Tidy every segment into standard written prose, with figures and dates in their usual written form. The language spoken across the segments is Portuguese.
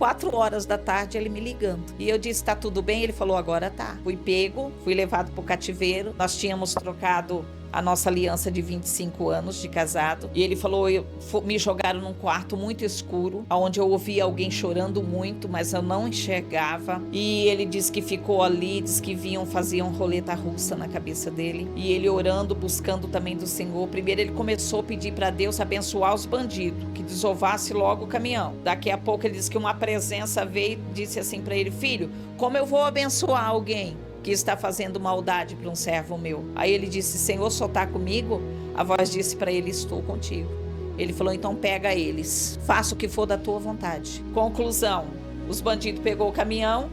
4 horas da tarde ele me ligando. E eu disse, tá tudo bem? Ele falou, agora tá. Fui pego, fui levado pro cativeiro. Nós tínhamos trocado a nossa aliança de 25 anos de casado. E ele falou, me jogaram num quarto muito escuro, onde eu ouvia alguém chorando muito, mas eu não enxergava. E ele disse que ficou ali, disse que faziam roleta russa na cabeça dele. E ele orando, buscando também do Senhor. Primeiro ele começou a pedir para Deus abençoar os bandidos, que desovasse logo o caminhão. Daqui a pouco ele disse que uma presença veio e disse assim para ele, filho, como eu vou abençoar alguém que está fazendo maldade para um servo meu? Aí ele disse, Senhor, só está comigo? A voz disse para ele, estou contigo. Ele falou, então pega eles, faça o que for da tua vontade. Conclusão, os bandidos pegou o caminhão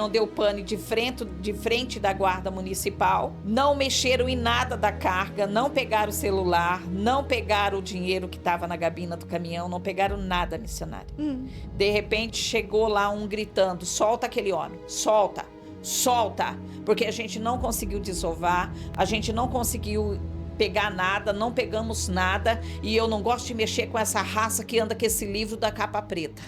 deu pane de frente da guarda municipal, não mexeram em nada da carga, não pegaram o celular, não pegaram o dinheiro que estava na gabina do caminhão, não pegaram nada, missionário. De repente chegou lá um gritando, solta aquele homem, solta, porque a gente não conseguiu desovar, a gente não conseguiu pegar nada, não pegamos nada, e eu não gosto de mexer com essa raça que anda com esse livro da capa preta.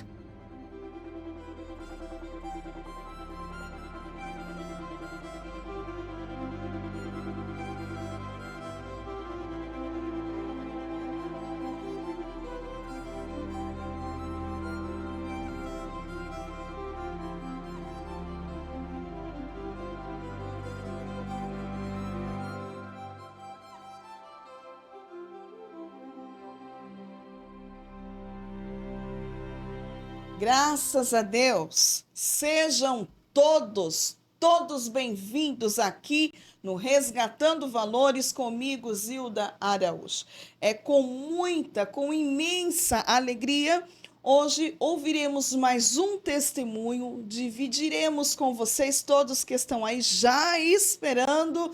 Graças a Deus, sejam todos bem-vindos aqui no Resgatando Valores comigo, Zilda Araújo. É com imensa alegria, hoje ouviremos mais um testemunho, dividiremos com vocês todos que estão aí já esperando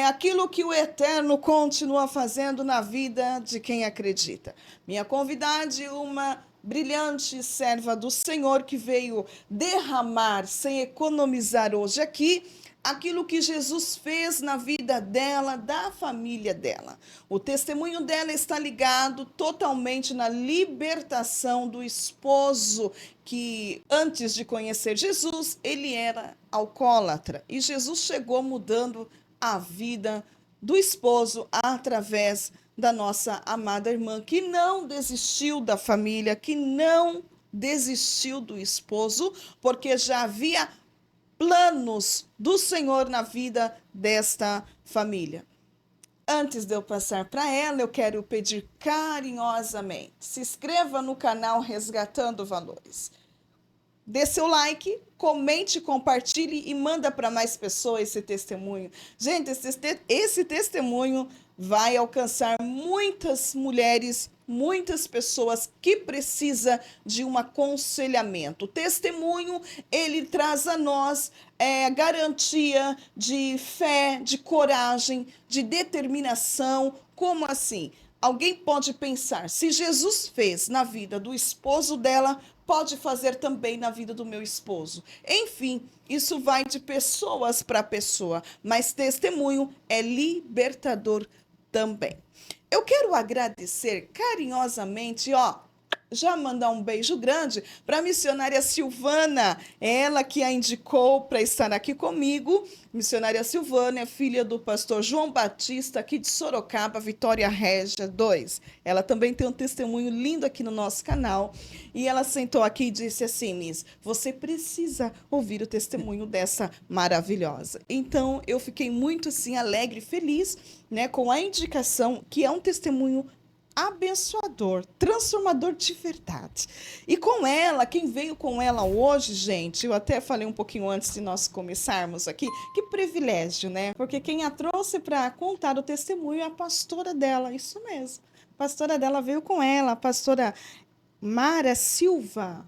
aquilo que o Eterno continua fazendo na vida de quem acredita. Minha convidada, uma brilhante serva do Senhor que veio derramar sem economizar hoje aqui aquilo que Jesus fez na vida dela, da família dela. O testemunho dela está ligado totalmente na libertação do esposo que antes de conhecer Jesus, ele era alcoólatra e Jesus chegou mudando a vida do esposo através da nossa amada irmã, que não desistiu da família, que não desistiu do esposo, porque já havia planos do Senhor na vida desta família. Antes de eu passar para ela, eu quero pedir carinhosamente, se inscreva no canal Resgatando Valores. Dê seu like, comente, compartilhe e manda para mais pessoas esse testemunho. Gente, esse testemunho vai alcançar muitas mulheres, muitas pessoas que precisam de um aconselhamento. O testemunho, ele traz a nós garantia de fé, de coragem, de determinação. Como assim? Alguém pode pensar, se Jesus fez na vida do esposo dela, pode fazer também na vida do meu esposo. Enfim, isso vai de pessoas para pessoa, mas testemunho é libertador também. Eu quero agradecer carinhosamente, já mandar um beijo grande para a missionária Silvana, ela que a indicou para estar aqui comigo. Missionária Silvana é filha do pastor João Batista, aqui de Sorocaba, Vitória Régia 2. Ela também tem um testemunho lindo aqui no nosso canal. E ela sentou aqui e disse assim, Miss, você precisa ouvir o testemunho dessa maravilhosa. Então, eu fiquei muito assim, alegre, feliz, né, com a indicação que é um testemunho abençoador, transformador de verdade. E com ela, quem veio com ela hoje, gente, eu até falei um pouquinho antes de nós começarmos aqui, que privilégio, né? Porque quem a trouxe para contar o testemunho é a pastora dela, isso mesmo. A pastora dela veio com ela, a pastora Mara Silva.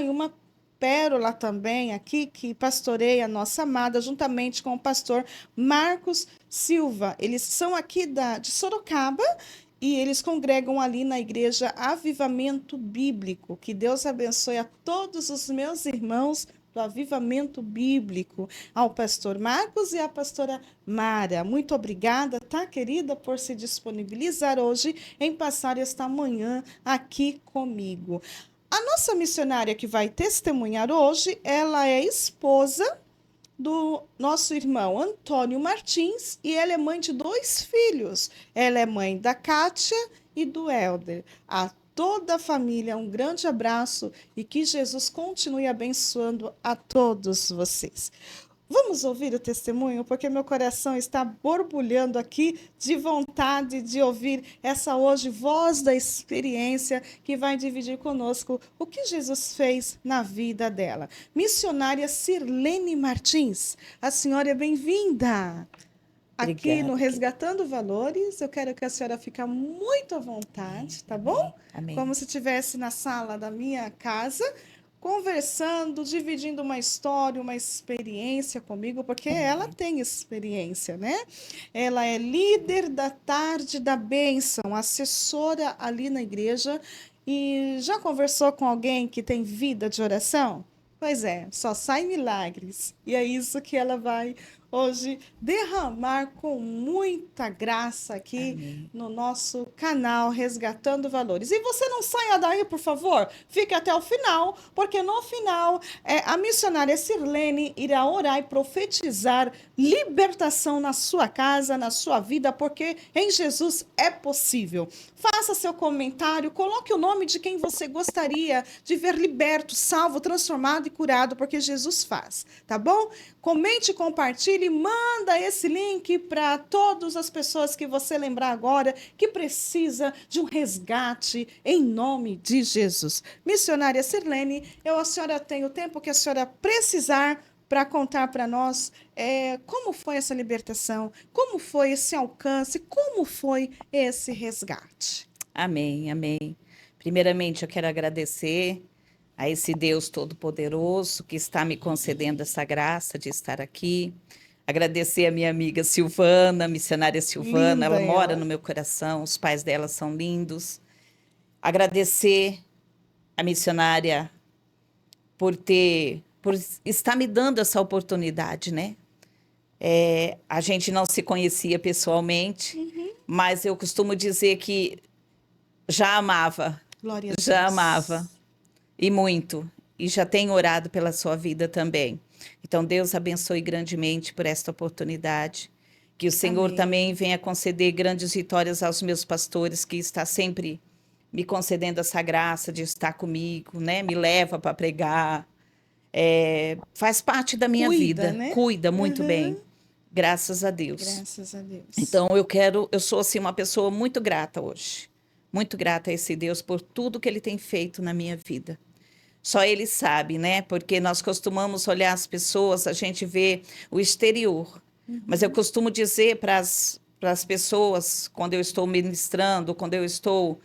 Uma pérola também aqui, que pastoreia a nossa amada, juntamente com o pastor Marcos Silva. Eles são aqui de Sorocaba, e eles congregam ali na igreja Avivamento Bíblico. Que Deus abençoe a todos os meus irmãos do Avivamento Bíblico, ao pastor Marcos e à pastora Mara. Muito obrigada, tá, querida, por se disponibilizar hoje em passar esta manhã aqui comigo. A nossa missionária que vai testemunhar hoje, ela é esposa do nosso irmão Antônio Martins e ela é mãe de 2 filhos. Ela é mãe da Kátia e do Helder. A toda a família, um grande abraço e que Jesus continue abençoando a todos vocês. Vamos ouvir o testemunho, porque meu coração está borbulhando aqui de vontade de ouvir essa hoje voz da experiência que vai dividir conosco o que Jesus fez na vida dela. Missionária Sirlene Martins, a senhora é bem-vinda. Aqui Obrigada, no querida. Resgatando Valores, eu quero que a senhora fique muito à vontade, tá bom? Amém. Como se estivesse na sala da minha casa, conversando, dividindo uma história, uma experiência comigo, porque ela tem experiência, né? Ela é líder da Tarde da Bênção, assessora ali na igreja, e já conversou com alguém que tem vida de oração? Pois é, só sai milagres. E é isso que ela vai hoje derramar com muita graça aqui Amém. no nosso canal Resgatando Valores. E você não saia daí, por favor, fique até o final, porque no final a missionária Sirlene irá orar e profetizar libertação na sua casa, na sua vida, porque em Jesus é possível. Faça seu comentário, coloque o nome de quem você gostaria de ver liberto, salvo, transformado e curado, porque Jesus faz, tá bom? Comente, compartilhe, manda esse link para todas as pessoas que você lembrar agora que precisa de um resgate em nome de Jesus. Missionária Sirlene, a senhora tem o tempo que a senhora precisar para contar para nós como foi essa libertação, como foi esse alcance, como foi esse resgate. Amém, amém. Primeiramente, eu quero agradecer a esse Deus Todo-Poderoso que está me concedendo essa graça de estar aqui. Agradecer a minha amiga Silvana, missionária Silvana, Linda ela mora ela. no meu coração, os pais dela são lindos. Agradecer a missionária por estar me dando essa oportunidade, né? A gente não se conhecia pessoalmente, mas eu costumo dizer que já amava, Glória a já Deus. amava. E muito. E já tenho orado pela sua vida também. Então, Deus abençoe grandemente por esta oportunidade. Que o Senhor Amém. também venha conceder grandes vitórias aos meus pastores, que está sempre me concedendo essa graça de estar comigo, né? Me leva para pregar. Faz parte da minha Cuida, vida. né? Cuida muito Uhum. bem. Graças a Deus. Graças a Deus. Então, eu sou assim uma pessoa muito grata hoje. Muito grata a esse Deus por tudo que ele tem feito na minha vida. Só ele sabe, né? Porque nós costumamos olhar as pessoas, a gente vê o exterior. Mas eu costumo dizer para as pessoas, quando eu estou ministrando, quando eu estou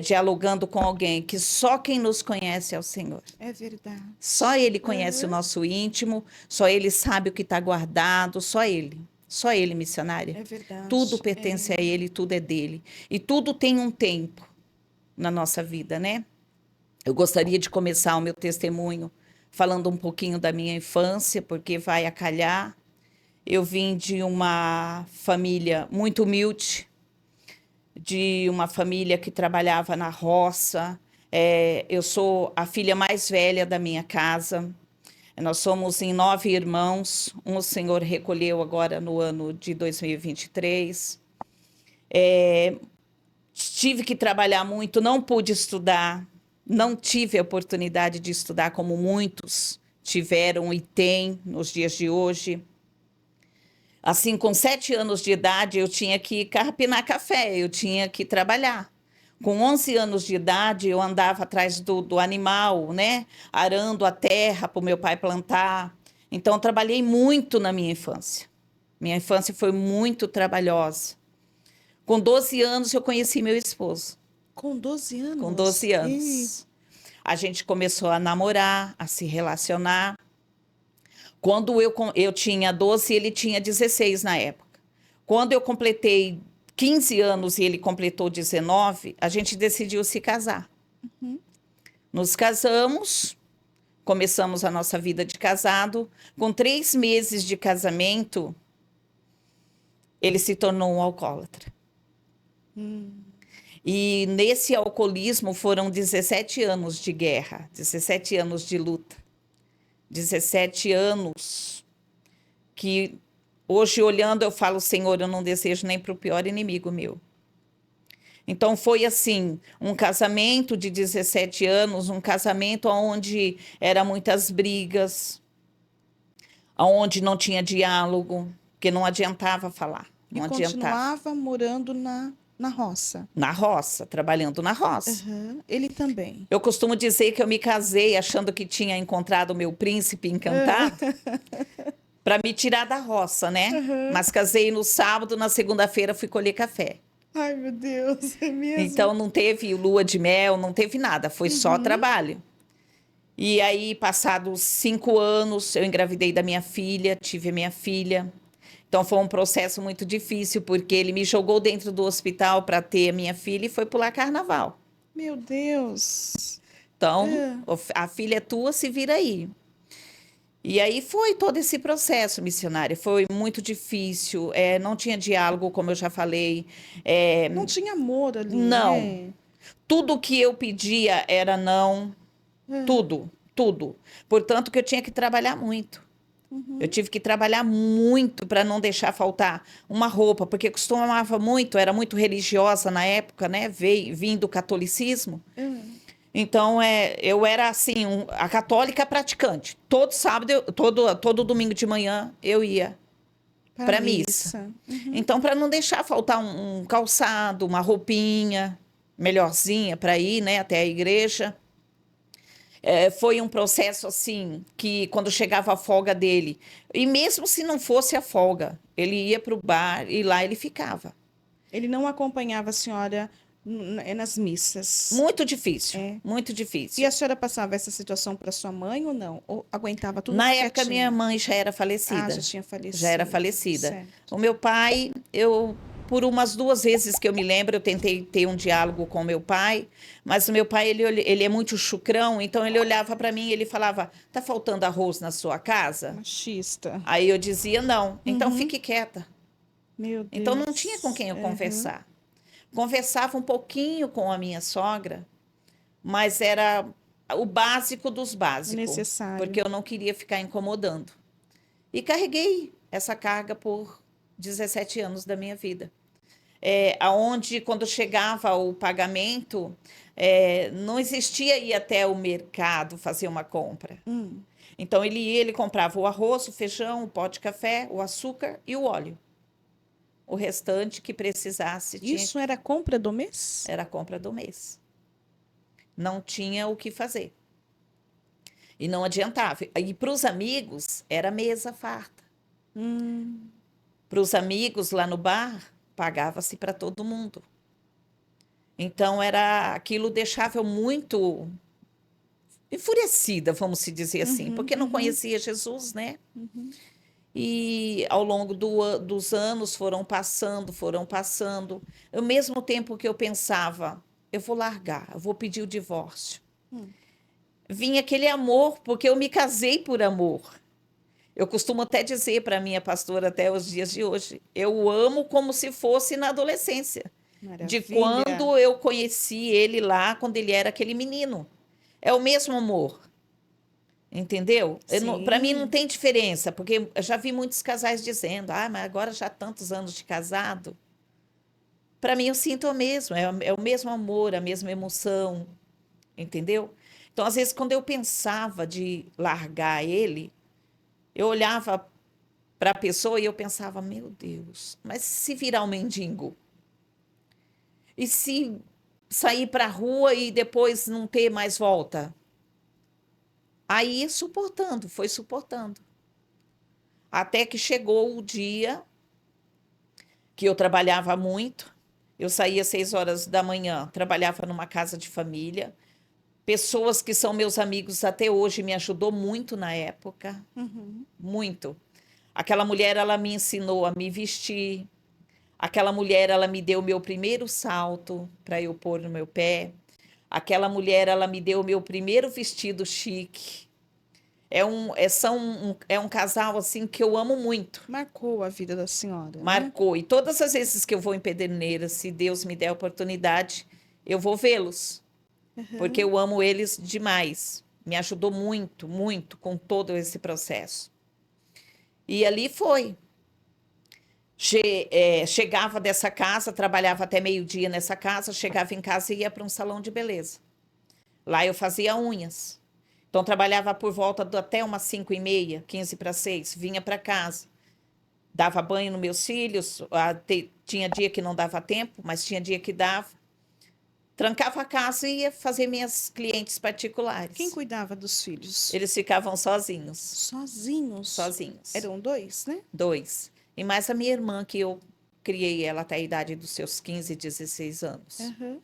dialogando com alguém, que só quem nos conhece é o Senhor. É verdade. Só ele conhece o nosso íntimo, só ele sabe o que está guardado, só ele. Só ele, missionária. É verdade. Tudo pertence a ele, tudo é dele. E tudo tem um tempo na nossa vida, né? Eu gostaria de começar o meu testemunho falando um pouquinho da minha infância, porque vai acalhar. Eu vim de uma família muito humilde, de uma família que trabalhava na roça. Eu sou a filha mais velha da minha casa. Nós somos em 9 irmãos. Um o Senhor recolheu agora no ano de 2023. Tive que trabalhar muito, não pude estudar. Não tive a oportunidade de estudar como muitos tiveram e têm nos dias de hoje. Assim, com 7 anos de idade, eu tinha que carpinar café, eu tinha que trabalhar. Com 11 anos de idade, eu andava atrás do animal, né? Arando a terra para o meu pai plantar. Então, eu trabalhei muito na minha infância. Minha infância foi muito trabalhosa. Com 12 anos, eu conheci meu esposo. Com 12 anos? Com 12 anos. A gente começou a namorar, a se relacionar. Quando eu tinha 12, ele tinha 16 na época. Quando eu completei 15 anos e ele completou 19, a gente decidiu se casar. Nos casamos, começamos a nossa vida de casado. Com 3 meses de casamento, ele se tornou um alcoólatra. E nesse alcoolismo foram 17 anos de guerra, 17 anos de luta, 17 anos que hoje olhando eu falo, Senhor, eu não desejo nem para o pior inimigo meu. Então foi assim, um casamento de 17 anos, um casamento onde eram muitas brigas, onde não tinha diálogo, porque não adiantava falar, E não adiantava. continuava morando na roça. Na roça, trabalhando na roça. Aham. Ele também. Eu costumo dizer que eu me casei achando que tinha encontrado o meu príncipe encantado para me tirar da roça, né? Mas casei no sábado, na segunda-feira fui colher café. Ai, meu Deus, é mesmo? Então não teve lua de mel, não teve nada, foi só trabalho. E aí, passados 5 anos, eu engravidei da minha filha, tive a minha filha. Então foi um processo muito difícil, porque ele me jogou dentro do hospital para ter a minha filha e foi pular carnaval. Meu Deus. Então, a filha é tua, se vira aí. E aí foi todo esse processo missionário, foi muito difícil, não tinha diálogo, como eu já falei, Não tinha amor ali, não. né? Tudo que eu pedia era não, tudo, tudo. Portanto, que eu tinha que trabalhar muito. Eu tive que trabalhar muito para não deixar faltar uma roupa, porque costumava muito, era muito religiosa na época, né? Vim do catolicismo. Então, eu era assim, a católica praticante. Todo sábado, todo domingo de manhã, eu ia para missa. Então, para não deixar faltar um calçado, uma roupinha melhorzinha para ir, né, até a igreja. Foi um processo assim, que quando chegava a folga dele, e mesmo se não fosse a folga, ele ia para o bar e lá ele ficava. Ele não acompanhava a senhora nas missas. Muito difícil, É. muito E difícil. a senhora passava essa situação para sua mãe ou não? Ou aguentava tudo Na época, quietinha? minha mãe já era falecida. Ah, já tinha falecido. Já era falecida. Certo. O meu pai, por umas 2 vezes que eu me lembro, eu tentei ter um diálogo com o meu pai, mas o meu pai, ele é muito chucrão, então ele olhava para mim e ele falava, tá faltando arroz na sua casa? Machista. Aí eu dizia, não, então fique quieta. Meu Deus. Então não tinha com quem eu conversar. Conversava um pouquinho com a minha sogra, mas era o básico dos básicos, Necessário. porque eu não queria ficar incomodando. E carreguei essa carga por 17 anos da minha vida. Aonde, quando chegava o pagamento, não existia ir até o mercado fazer uma compra. Então, ele comprava o arroz, o feijão, o pó de café, o açúcar e o óleo. O restante que precisasse Isso era compra do mês? era a compra do mês. Não tinha o que fazer. E não adiantava. E para os amigos, era mesa farta. Para os amigos lá no bar, pagava-se para todo mundo. Então, aquilo deixava eu muito enfurecida, vamos se dizer assim, porque não conhecia Jesus, né? E ao longo dos anos foram passando, foram passando. Ao mesmo tempo que eu pensava, eu vou largar, eu vou pedir o divórcio. Vinha aquele amor, porque eu me casei por amor. Eu costumo até dizer para a minha pastora até os dias de hoje, eu amo como se fosse na adolescência. De Maravilha. quando eu conheci ele lá, quando ele era aquele menino. É o mesmo amor. Entendeu? Para mim não tem diferença, porque eu já vi muitos casais dizendo, mas agora já há tantos anos de casado. Para mim eu sinto o mesmo, é o mesmo amor, a mesma emoção, entendeu? Então, às vezes, quando eu pensava de largar ele, eu olhava para a pessoa e eu pensava, meu Deus, mas se virar um mendigo? E se sair para a rua e depois não ter mais volta? Aí, suportando, foi suportando. Até que chegou o dia que eu trabalhava muito. Eu saía às 6 horas da manhã, trabalhava numa casa de família. Pessoas que são meus amigos até hoje me ajudou muito na época. Muito. Aquela mulher, ela me ensinou a me vestir. Aquela mulher, ela me deu o meu primeiro salto para eu pôr no meu pé. Aquela mulher, ela me deu o meu primeiro vestido chique. É um casal assim que eu amo muito. Marcou a vida da senhora, né? Marcou. E todas as vezes que eu vou em Pederneiras, se Deus me der a oportunidade, eu vou vê-los, Uhum. porque eu amo eles demais. Me ajudou muito, muito com todo esse processo. E ali foi. Chegava dessa casa, trabalhava até meio-dia nessa casa, chegava em casa e ia para um salão de beleza. Lá eu fazia unhas. Então, trabalhava por volta até umas 5h30, 15 para 6, vinha para casa. Dava banho nos meus filhos, tinha dia que não dava tempo, mas tinha dia que dava. Trancava a casa e ia fazer minhas clientes particulares. Quem cuidava dos filhos? Eles ficavam sozinhos, Sozinhos? sozinhos. Eram 2, né? 2. E mais a minha irmã, que eu criei ela até a idade dos seus 15, 16 anos. Uhum.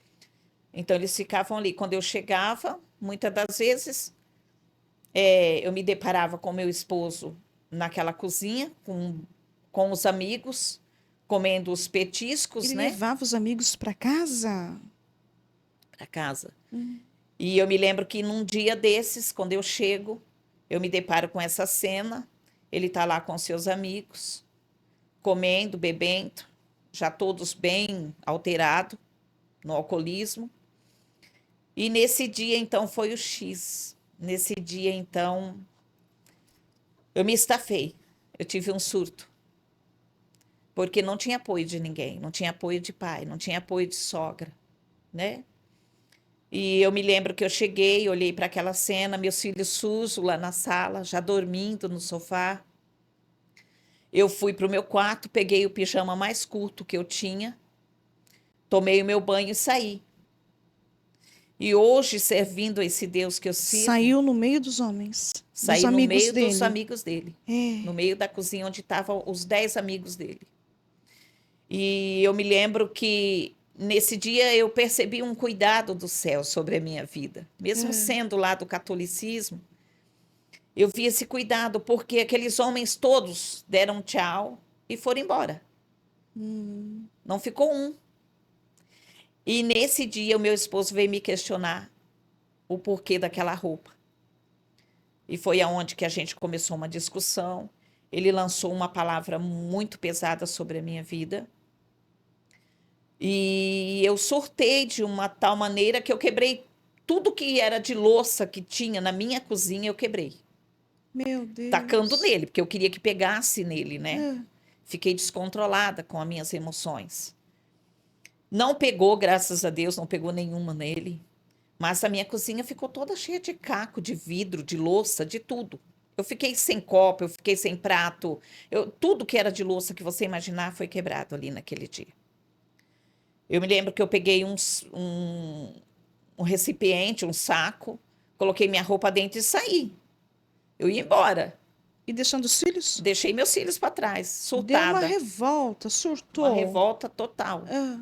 Então, eles ficavam ali. Quando eu chegava, muitas das vezes, eu me deparava com meu esposo naquela cozinha, com os amigos, comendo os petiscos, Ele né, levava os amigos para casa? para casa. Hum. E eu me lembro que num dia desses, quando eu chego, eu me deparo com essa cena. Ele está lá com seus amigos, comendo, bebendo, já todos bem alterados no alcoolismo. E nesse dia, então, foi o X. Nesse dia, então, eu me estafei. Eu tive um surto. Porque não tinha apoio de ninguém, não tinha apoio de pai, não tinha apoio de sogra, né? E eu me lembro que eu cheguei, olhei para aquela cena, meus filhos sujos lá na sala, já dormindo no sofá. Eu fui para o meu quarto, peguei o pijama mais curto que eu tinha, tomei o meu banho e saí. E hoje, servindo esse Deus que eu sirvo, Saiu no meio dos homens, dos saí no amigos meio dos dele. amigos dele, É. no meio da cozinha onde estavam os 10 amigos dele. E eu me lembro que nesse dia eu percebi um cuidado do céu sobre a minha vida. Mesmo sendo lá do catolicismo, eu vi esse cuidado, porque aqueles homens todos deram tchau e foram embora. Não ficou um. E nesse dia o meu esposo veio me questionar o porquê daquela roupa. E foi aonde que a gente começou uma discussão. Ele lançou uma palavra muito pesada sobre a minha vida. E eu surtei de uma tal maneira que eu quebrei tudo que era de louça que tinha na minha cozinha, eu quebrei. Meu Deus. Tacando nele, porque eu queria que pegasse nele, né? É. Fiquei descontrolada com as minhas emoções. Não pegou, graças a Deus, não pegou nenhuma nele. Mas a minha cozinha ficou toda cheia de caco, de vidro, de louça, de tudo. Eu fiquei sem copo, eu fiquei sem prato. Tudo que era de louça que você imaginar foi quebrado ali naquele dia. Eu me lembro que eu peguei um recipiente, um saco, coloquei minha roupa dentro e saí. Eu ia embora. E deixando os filhos? Deixei meus filhos para trás, Deu uma surtada. revolta, surtou. Uma revolta total. Ah.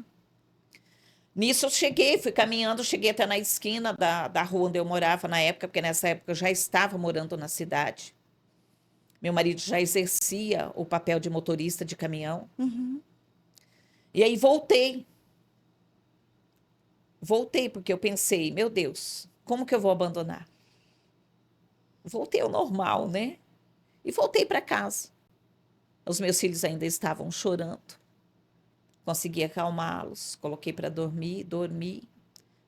Nisso eu cheguei, fui caminhando, cheguei até na esquina da rua onde eu morava na época, porque nessa época eu já estava morando na cidade. Meu marido já exercia o papel de motorista de caminhão. Uhum. E aí voltei. Voltei, porque eu pensei, meu Deus, como que eu vou abandonar? Voltei ao normal, né? E voltei para casa. Os meus filhos ainda estavam chorando. Consegui acalmá-los, coloquei para dormir, dormi.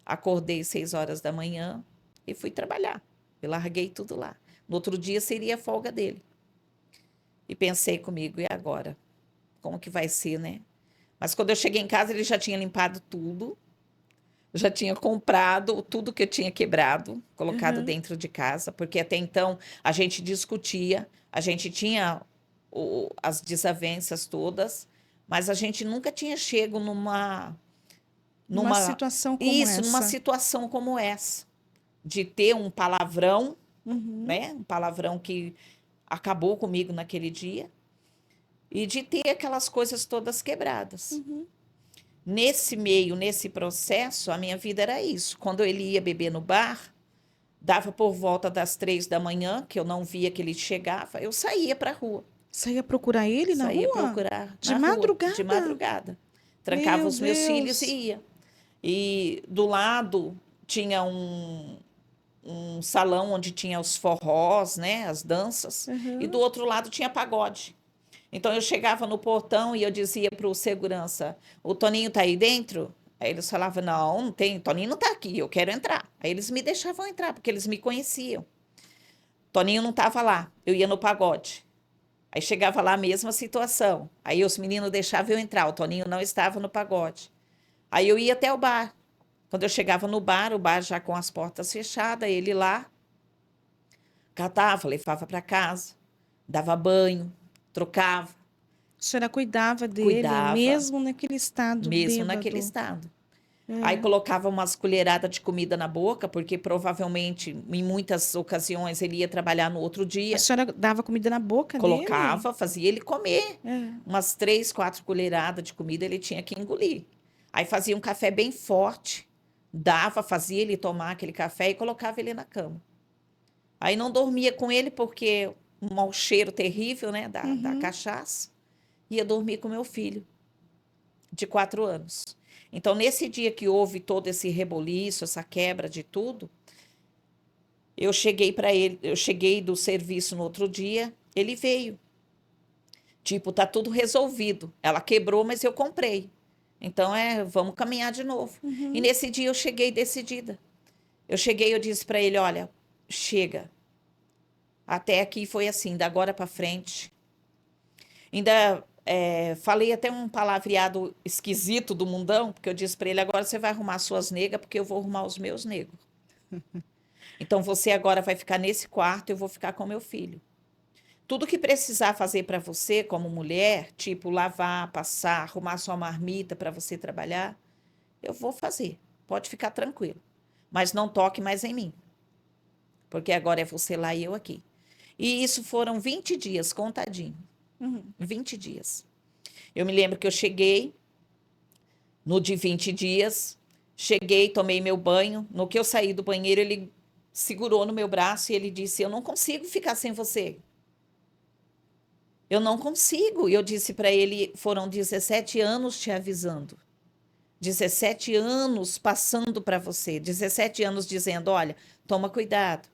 Acordei 6 horas da manhã e fui trabalhar. Eu larguei tudo lá. No outro dia seria a folga dele. E pensei comigo, e agora? Como que vai ser, né? Mas quando eu cheguei em casa, ele já tinha limpado tudo. Já tinha comprado tudo que eu tinha quebrado, colocado dentro de casa, porque até então a gente discutia, a gente tinha as desavenças todas, mas a gente nunca tinha chego Numa numa situação como isso, numa essa. situação como essa, de ter um palavrão, Uhum. né? Um palavrão que acabou comigo naquele dia, e de ter aquelas coisas todas quebradas. Uhum. Nesse meio, nesse processo, a minha vida era isso. Quando ele ia beber no bar, dava por volta das 3 da manhã, que eu não via que ele chegava, eu saía para a rua. Você ia procurar ele na Saía rua? procurar De na rua, madrugada? de madrugada. Trancava Meu os meus filhos Deus. e ia. E do lado tinha um salão onde tinha os forrós, né, as danças, e do outro lado tinha pagode. Então eu chegava no portão e eu dizia para o segurança: o Toninho tá aí dentro? Aí eles falavam, não, não tem, Toninho não tá aqui, eu quero entrar. Aí eles me deixavam entrar, porque eles me conheciam. Toninho não tava lá, eu ia no pagode. Aí chegava lá a mesma situação. Aí os meninos deixavam eu entrar, o Toninho não estava no pagode. Aí eu ia até o bar. Quando eu chegava no bar, o bar já com as portas fechadas, ele lá, catava, levava para casa, dava banho, trocava, A senhora cuidava dele, cuidava, mesmo naquele estado mesmo naquele bêbado. estado. Aí É. colocava umas colheradas de comida na boca, porque provavelmente, em muitas ocasiões, ele ia trabalhar no outro A dia. senhora dava comida na boca dele? Colocava, fazia ele comer. É. Umas 3, 4 colheradas de comida ele tinha que engolir. Aí fazia um café bem forte, dava, fazia ele tomar aquele café e colocava ele na cama. Aí não dormia com ele porque um mau cheiro terrível, né, da Uhum. cachaça. Ia dormir com meu filho, de 4 anos. Então, nesse dia que houve todo esse reboliço, essa quebra de tudo, eu cheguei para ele, eu cheguei do serviço no outro dia, ele veio. Tipo, tá tudo resolvido. Ela quebrou, mas eu comprei. Então, vamos caminhar de novo. E Uhum. nesse dia eu cheguei decidida. Eu cheguei, eu disse para ele, olha, chega. Até aqui foi assim, da agora para frente. Ainda falei até um palavreado esquisito do mundão, porque eu disse para ele, agora você vai arrumar suas negas, porque eu vou arrumar os meus negros. Então você agora vai ficar nesse quarto, eu vou ficar com meu filho. Tudo que precisar fazer para você, como mulher, tipo lavar, passar, arrumar sua marmita para você trabalhar, eu vou fazer. Pode ficar tranquilo. Mas não toque mais em mim, porque agora é você lá e eu aqui. E isso foram 20 dias, contadinho. Uhum. 20 dias. Eu me lembro que eu cheguei no de 20 dias, cheguei, tomei meu banho. No que eu saí do banheiro, ele segurou no meu braço e ele disse: eu não consigo ficar sem você. Eu não consigo. E eu disse para ele: foram 17 anos te avisando. 17 anos passando para você. 17 anos dizendo: olha, toma cuidado.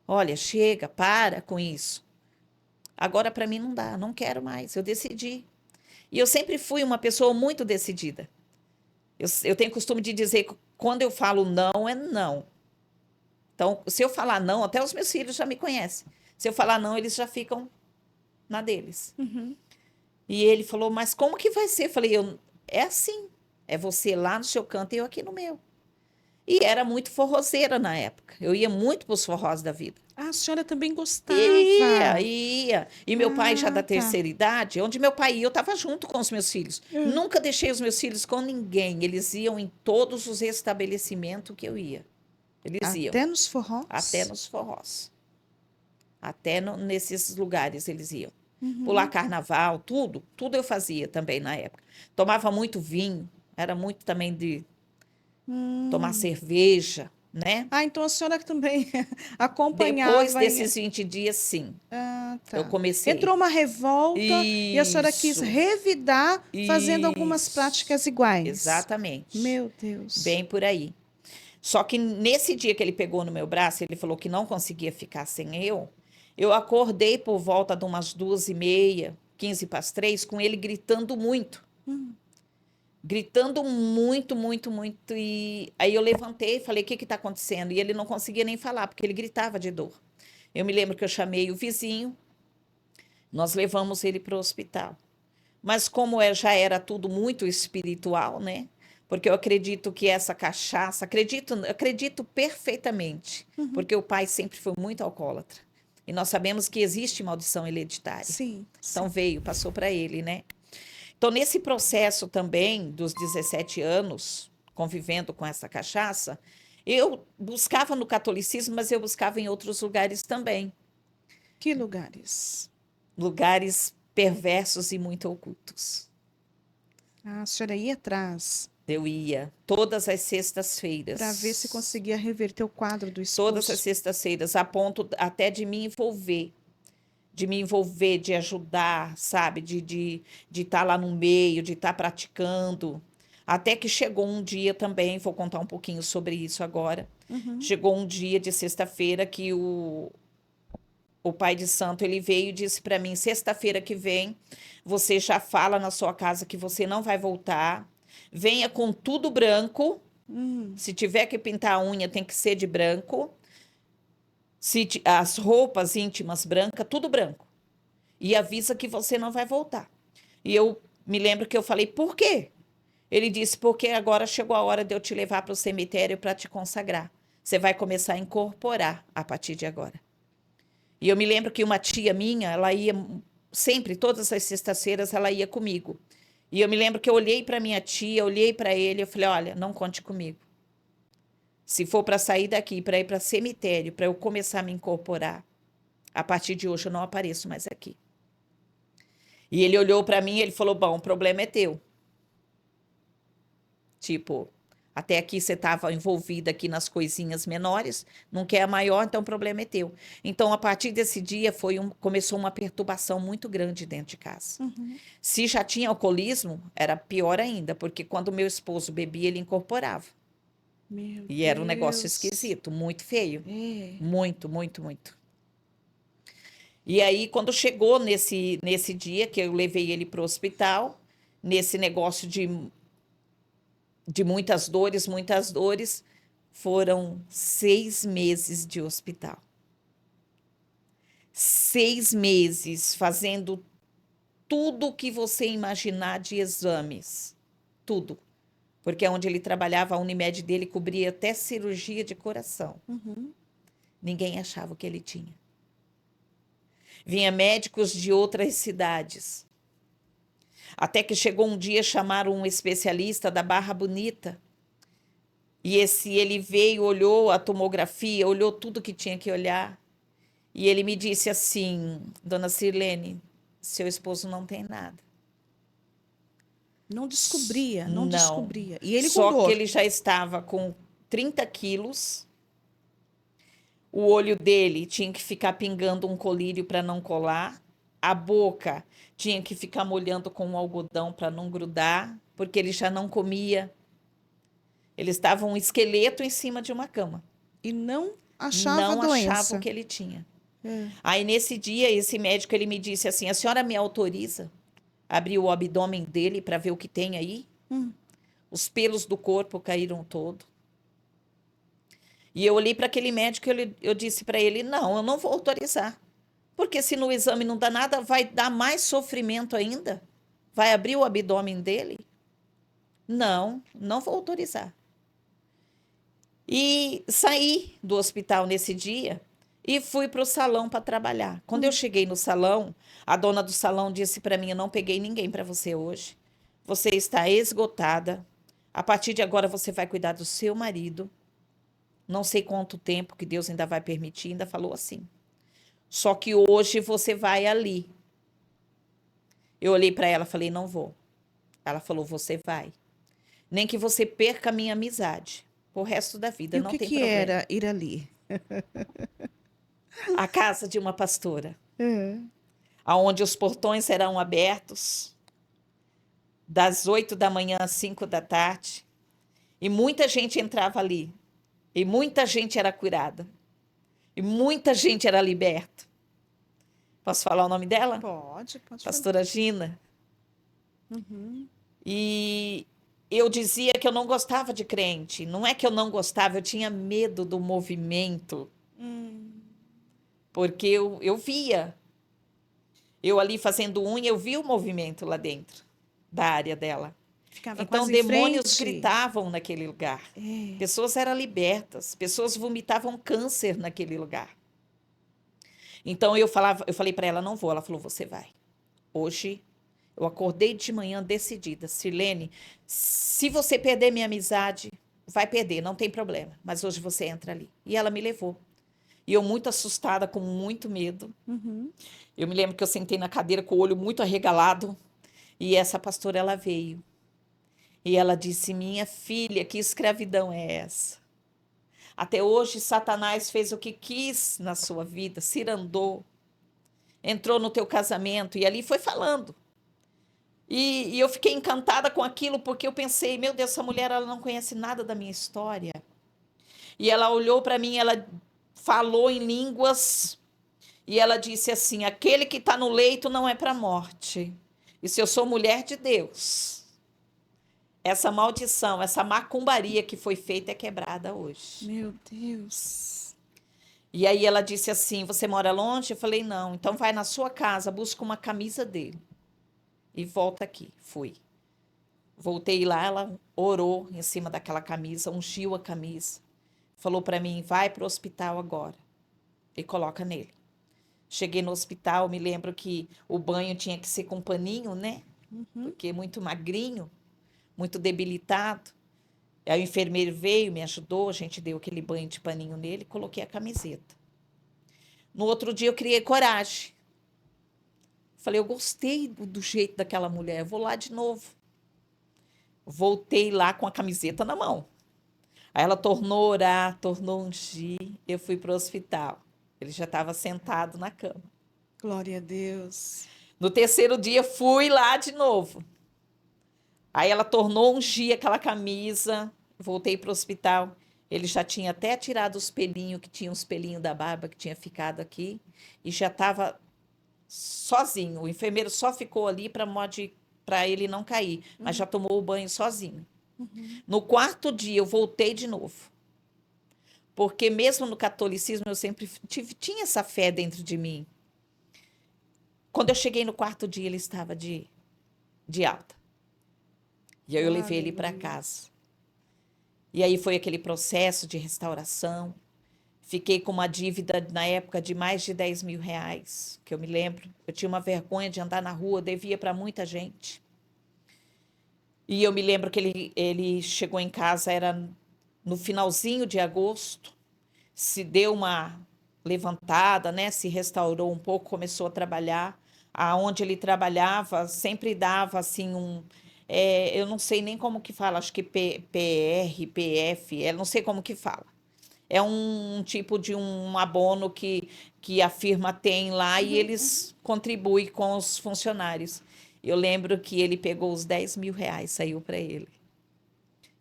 Olha, chega, para com isso. Agora para mim não dá, não quero mais. Eu decidi. E eu sempre fui uma pessoa muito decidida. Eu tenho costume de dizer que quando eu falo não, é não. Então, se eu falar não, até os meus filhos já me conhecem. Se eu falar não, eles já ficam na deles. Uhum. E ele falou, mas como que vai ser? Eu falei, é assim. É você lá no seu canto e eu aqui no meu. E era muito forrozeira na época. Eu ia muito para os forrós da vida. Ah, a senhora também Ia, gostava. ia. E meu pai já Ah, da tá. terceira idade, onde meu pai ia, eu estava junto com os meus filhos. É. Nunca deixei os meus filhos com ninguém. Eles iam em todos os estabelecimentos que eu ia. Eles iam, Até nos até forrós? nos forrós. Até nesses lugares eles iam. Pular Uhum. carnaval, tudo. Tudo eu fazia também na época. Tomava muito vinho, era muito também de tomar Hum. cerveja, né? Ah, então a senhora também Depois acompanhava desses 20 dias, sim, Ah, eu tá. comecei. Entrou uma revolta e a senhora quis Isso, revidar fazendo algumas isso, práticas iguais. exatamente. Meu Deus. Bem por aí. Só que nesse dia que ele pegou no meu braço, ele falou que não conseguia ficar sem eu acordei por volta de umas 2h30, 15 para as 3, com ele gritando muito. Hum. Gritando muito, muito, muito. E aí eu levantei e falei, o que está acontecendo? E ele não conseguia nem falar, porque ele gritava de dor. Eu me lembro que eu chamei o vizinho, nós levamos ele para o hospital. Mas como já era tudo muito espiritual, né? Porque eu acredito que essa cachaça, acredito perfeitamente, Uhum. porque o pai sempre foi muito alcoólatra. E nós sabemos que existe maldição hereditária. Sim, Então sim. veio, passou para ele, né? Então, nesse processo também, dos 17 anos, convivendo com essa cachaça, eu buscava no catolicismo, mas eu buscava em outros lugares também. Que lugares? Lugares perversos e muito ocultos. Ah, a senhora ia atrás Eu ia todas as para ver se sextas-feiras. conseguia reverter o quadro do Todas as esposo. sextas-feiras, a ponto até de me envolver, de ajudar, sabe? De estar lá no meio, de estar praticando. Até que chegou um dia também, vou contar um pouquinho sobre isso agora. Uhum. Chegou um dia de sexta-feira que o pai de santo ele veio e disse para mim: sexta-feira que vem, você já fala na sua casa que você não vai voltar. Venha com tudo branco. Se tiver que pintar a unha, tem que ser de branco. As roupas íntimas brancas, tudo branco. E avisa que você não vai voltar. E eu me lembro que eu falei, por quê? Ele disse, porque agora chegou a hora de eu te levar para o cemitério para te consagrar. Você vai começar a incorporar a partir de agora. E eu me lembro que uma tia minha, ela ia sempre, todas as sextas-feiras, ela ia comigo. E eu me lembro que eu olhei para minha tia, olhei para ele, eu falei, olha, não conte comigo. Se for para sair daqui, para ir para cemitério, para eu começar a me incorporar, a partir de hoje eu não apareço mais aqui. E ele olhou para mim e ele falou, bom, o problema é teu. Tipo, até aqui você estava envolvida aqui nas coisinhas menores, não quer a maior, então o problema é teu. Então, a partir desse dia, começou uma perturbação muito grande dentro de casa. Se já tinha alcoolismo, era pior ainda, porque quando meu esposo bebia, ele incorporava. E era um negócio esquisito, muito feio. Muito, muito, muito. E aí, quando chegou nesse dia que eu levei ele para o hospital, nesse negócio de muitas dores, foram 6 meses de hospital. 6 meses fazendo tudo o que você imaginar de exames. Tudo. Porque onde ele trabalhava, a Unimed dele cobria até cirurgia de coração. Ninguém achava o que ele tinha. Vinha médicos de outras cidades. Até que chegou um dia, chamaram um especialista da Barra Bonita. E ele veio, olhou a tomografia, olhou tudo que tinha que olhar. E ele me disse assim, dona Sirlene, seu esposo não tem nada. Não descobria. E ele Só com dor. que ele já estava com 30 quilos. O olho dele tinha que ficar pingando um colírio para não colar. A boca tinha que ficar molhando com um algodão para não grudar, porque ele já não comia. Ele estava um esqueleto em cima de uma cama. E não achava não doença. achava o que ele tinha. Aí, nesse dia, esse médico ele me disse assim, a senhora me autoriza a abrir o abdômen dele para ver o que tem aí? Os pelos do corpo caíram todo. E eu olhei para aquele médico e eu disse para ele, não, eu não vou autorizar. Porque se no exame não dá nada, vai dar mais sofrimento ainda? Vai abrir o abdômen dele? Não, não vou autorizar. E saí do hospital nesse dia e fui para o salão para trabalhar. Quando eu cheguei no salão, a dona do salão disse para mim, eu não peguei ninguém para você hoje. Você está esgotada. A partir de agora você vai cuidar do seu marido. Não sei quanto tempo que Deus ainda vai permitir, ainda falou assim. Só que hoje você vai ali. Eu olhei para ela e falei, não vou. Ela falou, você vai. Nem que você perca a minha amizade. Pro resto da vida, E não o que tem que problema. era ir ali? A casa de uma pastora. Aonde os portões eram abertos. Das 8 da manhã às 5 da tarde. E muita gente entrava ali. E muita gente era curada. E muita gente era liberta. Posso falar o nome dela? Pode Pastora Gina. E eu dizia que eu não gostava de crente. Não é que eu não gostava, eu tinha medo do movimento. Porque eu via. Eu ali fazendo unha, eu via o movimento lá dentro da área dela. Ficava Então, quase em demônios frente. gritavam naquele lugar. Pessoas eram libertas. Pessoas vomitavam câncer naquele lugar. Então, eu falei para ela, não vou. Ela falou, você vai. Hoje, eu acordei de manhã decidida. Sirlene, se você perder minha amizade, vai perder, não tem problema. Mas hoje você entra ali. E ela me levou. E eu muito assustada, com muito medo. Eu me lembro que eu sentei na cadeira com o olho muito arregalado. E essa pastora, ela veio. E ela disse, minha filha, que escravidão é essa? Até hoje, Satanás fez o que quis na sua vida, cirandou, entrou no teu casamento, e ali foi falando. E eu fiquei encantada com aquilo, porque eu pensei, meu Deus, essa mulher ela não conhece nada da minha história. E ela olhou para mim, ela falou em línguas, e ela disse assim, aquele que está no leito não é para a morte. E se eu sou mulher de Deus, essa maldição, essa macumbaria que foi feita é quebrada hoje. Meu Deus. E aí ela disse assim: você mora longe? Eu falei: não. Então vai na sua casa, busca uma camisa dele e volta aqui. Fui. Voltei lá, ela orou em cima daquela camisa, ungiu a camisa. Falou para mim: vai para o hospital agora e coloca nele. Cheguei no hospital, me lembro que o banho tinha que ser com paninho, né? Porque muito magrinho, muito debilitado. Aí o enfermeiro veio, me ajudou, a gente deu aquele banho de paninho nele, coloquei a camiseta. No outro dia eu criei coragem. Falei: eu gostei do jeito daquela mulher, vou lá de novo. Voltei lá com a camiseta na mão. Aí ela tornou a orar, tornou a ungir, eu fui para o hospital. Ele já estava sentado na cama. Glória a Deus. No terceiro dia, fui lá de novo. Aí ela tornou a ungir aquela camisa, voltei para o hospital. Ele já tinha até tirado os pelinhos, que tinha uns pelinhos da barba que tinha ficado aqui, e já estava sozinho. O enfermeiro só ficou ali para ele não cair, mas já tomou o banho sozinho. No quarto dia, eu voltei de novo. Porque mesmo no catolicismo, eu sempre tinha essa fé dentro de mim. Quando eu cheguei no quarto dia, ele estava de alta. E aí eu levei ele para casa. E aí foi aquele processo de restauração. Fiquei com uma dívida na época de mais de 10 mil reais, que eu me lembro. Eu tinha uma vergonha de andar na rua, devia para muita gente. E eu me lembro que ele chegou em casa, era no finalzinho de agosto, se deu uma levantada, né? Se restaurou um pouco, começou a trabalhar. Aonde ele trabalhava, sempre dava assim eu não sei nem como que fala, acho que PR, PF, eu não sei como que fala. É um tipo de um abono que a firma tem lá e eles contribuem com os funcionários. Eu lembro que ele pegou os 10 mil reais, saiu para ele.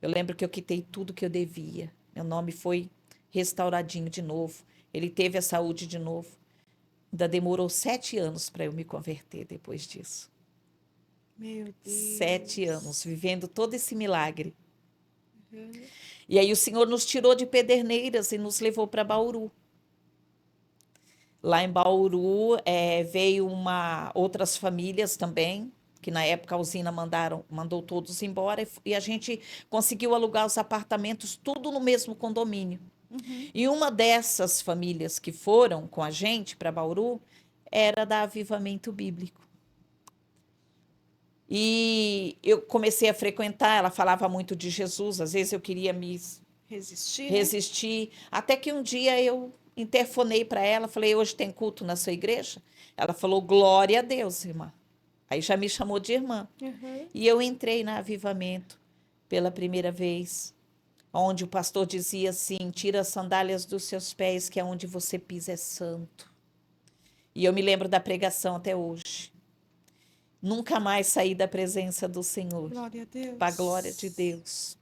Eu lembro que eu quitei tudo que eu devia. Meu nome foi restauradinho de novo. Ele teve a saúde de novo. Ainda demorou 7 anos para eu me converter depois disso. Meu Deus. 7 anos, vivendo todo esse milagre. E aí o Senhor nos tirou de Pederneiras e nos levou para Bauru. Lá em Bauru veio outras famílias também, que na época a usina mandou todos embora, e a gente conseguiu alugar os apartamentos tudo no mesmo condomínio. E uma dessas famílias que foram com a gente para Bauru era da Avivamento Bíblico. E eu comecei a frequentar, ela falava muito de Jesus, às vezes eu queria me resistir, até que um dia eu interfonei para ela, falei: hoje tem culto na sua igreja? Ela falou: glória a Deus, irmã. Aí já me chamou de irmã. E eu entrei na Avivamento pela primeira vez, onde o pastor dizia assim: tira as sandálias dos seus pés, que aonde você pisa é santo. E eu me lembro da pregação até hoje. Nunca mais saí da presença do Senhor. Glória a Deus. Para a glória de Deus.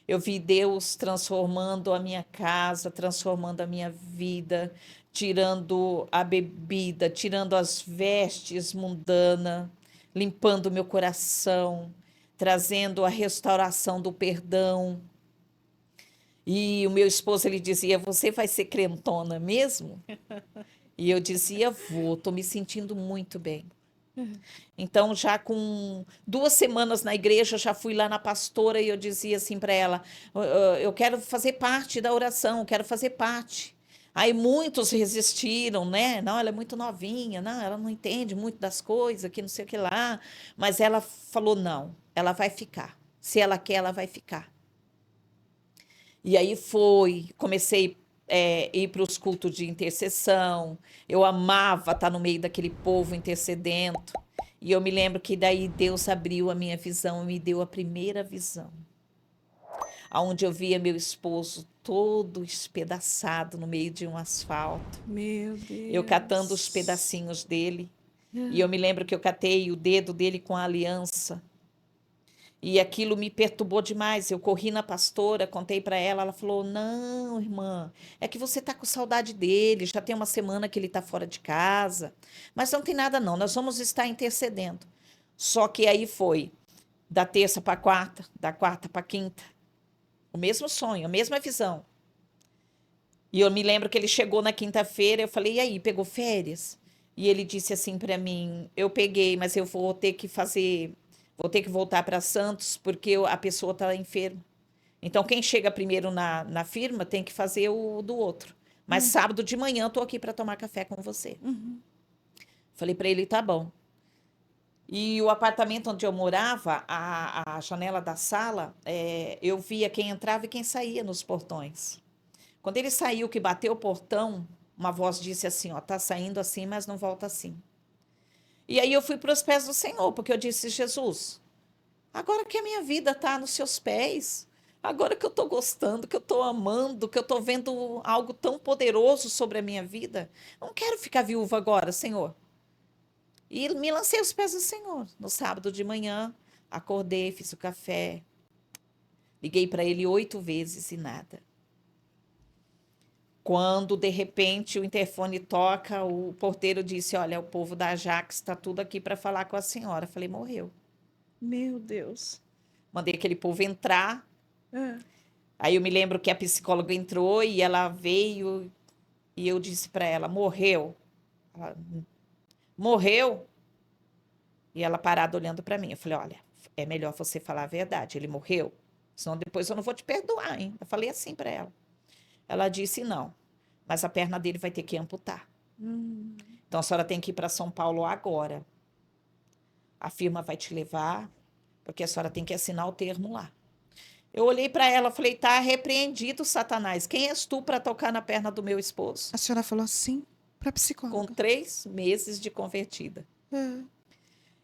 Eu vi Deus transformando a minha casa, transformando a minha vida, tirando a bebida, tirando as vestes mundanas, limpando o meu coração, trazendo a restauração do perdão. E o meu esposo, ele dizia: você vai ser crentona mesmo? E eu dizia: vou, estou me sentindo muito bem. Então, já com 2 semanas na igreja, já fui lá na pastora e eu dizia assim para ela: eu quero fazer parte da oração, quero fazer parte. Aí muitos resistiram, né? Não, ela é muito novinha, não, ela não entende muito das coisas, que não sei o que lá. Mas ela falou: não, ela vai ficar. Se ela quer, ela vai ficar. E aí comecei ir para os cultos de intercessão. Eu amava estar no meio daquele povo intercedendo. E eu me lembro que daí Deus abriu a minha visão e me deu a primeira visão, onde eu via meu esposo todo espedaçado no meio de um asfalto. Meu Deus. Eu catando os pedacinhos dele. E eu me lembro que eu catei o dedo dele com a aliança. E aquilo me perturbou demais. Eu corri na pastora, contei para ela, ela falou: não, irmã, é que você está com saudade dele, já tem uma semana que ele está fora de casa. Mas não tem nada não, nós vamos estar intercedendo. Só que aí foi. da terça para quarta, da quarta para quinta. O mesmo sonho, a mesma visão. E eu me lembro que ele chegou na quinta-feira, eu falei, e aí, pegou férias? E ele disse assim para mim, eu peguei, mas eu vou ter que voltar para Santos, porque a pessoa está enferma. Então, quem chega primeiro na firma tem que fazer o do outro. Mas sábado de manhã eu tô aqui para tomar café com você. Falei para ele, tá bom. E o apartamento onde eu morava, a janela da sala, eu via quem entrava e quem saía nos portões. Quando ele saiu, que bateu o portão, uma voz disse assim, ó, tá saindo assim, mas não volta assim. E aí eu fui para os pés do Senhor, porque eu disse, Jesus, agora que a minha vida está nos seus pés, agora que eu estou gostando, que eu estou amando, que eu estou vendo algo tão poderoso sobre a minha vida, não quero ficar viúva agora, Senhor. E me lancei aos pés do Senhor. No sábado de manhã, acordei, fiz o café, liguei para ele 8 vezes e nada. Quando, de repente, o interfone toca, o porteiro disse, olha, o povo da Ajax está tudo aqui para falar com a senhora. Falei, morreu. Meu Deus. Mandei aquele povo entrar. Ah, Aí eu me lembro que a psicóloga entrou e ela veio e eu disse para ela, morreu. Ela, morreu? E ela parada olhando para mim. Eu falei, olha, é melhor você falar a verdade. Ele morreu? Senão depois eu não vou te perdoar, hein? Eu falei assim para ela. Ela disse, não, mas a perna dele vai ter que amputar. Então a senhora tem que ir para São Paulo agora. A firma vai te levar, porque a senhora tem que assinar o termo lá. Eu olhei para ela e falei, tá repreendido, Satanás. Quem és tu para tocar na perna do meu esposo? a senhora falou assim para a Com psicóloga. 3 meses de convertida. Ah.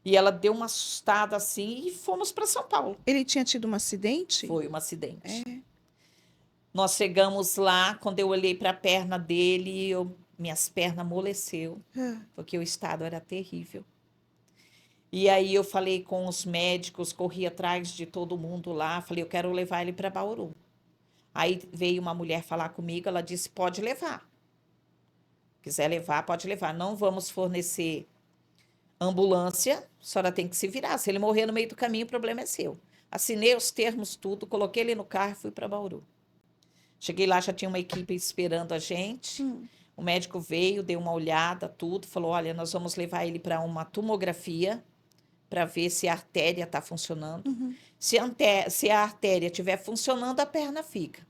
E ela deu uma assustada assim e fomos para São Paulo. Ele tinha tido um acidente? Foi um acidente. Nós chegamos lá, quando eu olhei para a perna dele, minhas pernas amoleceu, Ah. porque o estado era terrível. E aí eu falei com os médicos, corri atrás de todo mundo lá, falei, eu quero levar ele para Bauru. Aí veio uma mulher falar comigo, ela disse, pode levar. Quiser levar, pode levar. Não vamos fornecer ambulância, a senhora tem que se virar. Se ele morrer no meio do caminho, o problema é seu. Assinei os termos, tudo, coloquei ele no carro e fui para Bauru. Cheguei lá, já tinha uma equipe esperando a gente. O médico veio, deu uma olhada, tudo, falou, olha, nós vamos levar ele para uma tomografia para ver se a artéria está funcionando. Se a artéria estiver funcionando, a perna fica.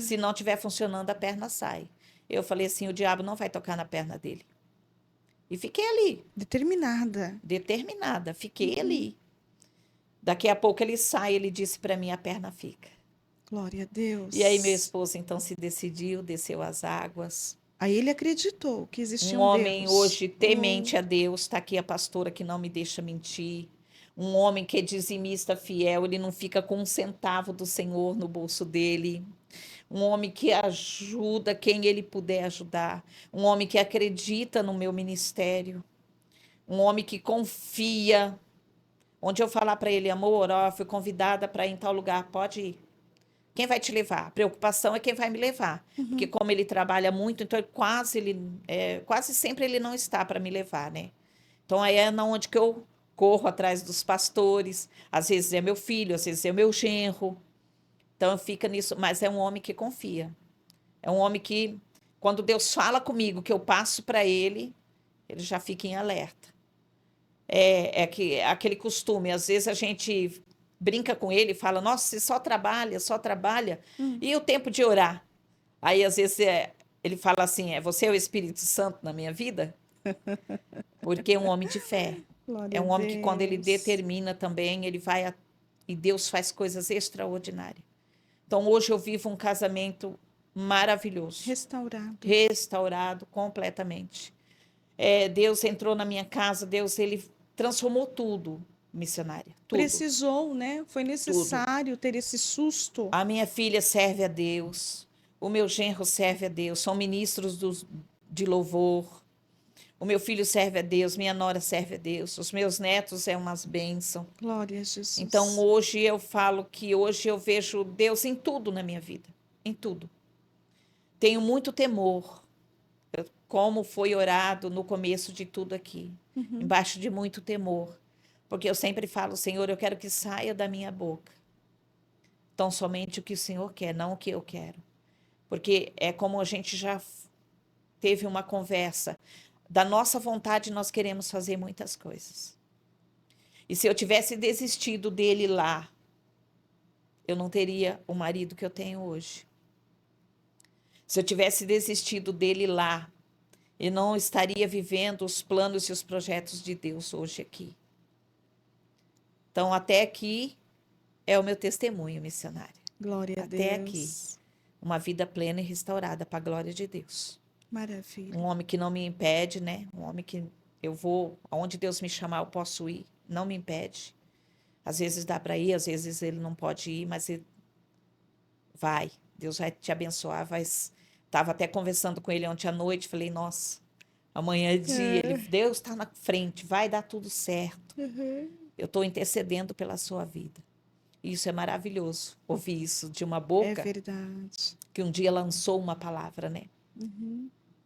Se não estiver funcionando, a perna sai. Eu falei assim, o diabo não vai tocar na perna dele. E fiquei ali, Determinada. determinada, fiquei ali. Daqui a pouco ele sai, ele disse para mim, a perna fica. Glória a Deus. E aí meu esposo então se decidiu, desceu as águas. Aí ele acreditou que existia Um homem Deus. hoje temente a Deus, está aqui a pastora que não me deixa mentir. Um homem que é dizimista fiel, ele não fica com um centavo do Senhor no bolso dele. Um homem que ajuda quem ele puder ajudar. Um homem que acredita no meu ministério. Um homem que confia. Onde eu falar para ele, amor, ó, fui convidada para ir em tal lugar, pode ir. Quem vai te levar? A preocupação é quem vai me levar. Porque como ele trabalha muito, então quase sempre ele não está para me levar, né? Então aí é onde que eu corro atrás dos pastores. Às vezes é meu filho, às vezes é meu genro. Então fica nisso, mas é um homem que confia. É um homem que, quando Deus fala comigo, que eu passo para ele, ele já fica em alerta. É aquele costume, às vezes a gente brinca com ele e fala, nossa, você só trabalha, e o tempo de orar? Aí às vezes ele fala assim, você é o Espírito Santo na minha vida? Porque é um homem de fé. Glória É um a homem que quando ele Deus. determina também, ele vai e Deus faz coisas extraordinárias. Então hoje eu vivo um casamento maravilhoso, Restaurado. restaurado completamente. Deus entrou na minha casa, ele transformou tudo, missionária, tudo. Precisou, né? Foi necessário ter esse susto. A minha filha serve a Deus, o meu genro serve a Deus, são ministros de louvor. O meu filho serve a Deus, minha nora serve a Deus, os meus netos é umas bênçãos. Glória a Jesus. Então hoje eu falo que hoje eu vejo Deus em tudo na minha vida, em tudo. Tenho muito temor, como foi orado no começo de tudo aqui, embaixo de muito temor. Porque eu sempre falo, Senhor, eu quero que saia da minha boca tão somente o que o Senhor quer, não o que eu quero. Porque é como a gente já teve uma conversa. Da nossa vontade, nós queremos fazer muitas coisas. E se eu tivesse desistido dele lá, eu não teria o marido que eu tenho hoje. Se eu tivesse desistido dele lá, eu não estaria vivendo os planos e os projetos de Deus hoje aqui. Então, até aqui é o meu testemunho, missionária. Glória a Até Deus. aqui. Uma vida plena e restaurada para a glória de Deus. Maravilha. Um homem que não me impede, né? Um homem que eu vou, aonde Deus me chamar, eu posso ir. Não me impede. Às vezes dá para ir, às vezes ele não pode ir, mas ele vai. Deus vai te abençoar. Estava até conversando com ele ontem à noite. Falei, nossa, amanhã é dia. Deus está na frente, vai dar tudo certo. Eu estou intercedendo pela sua vida. Isso é maravilhoso, ouvir isso de uma É boca verdade. que um dia lançou uma palavra, né?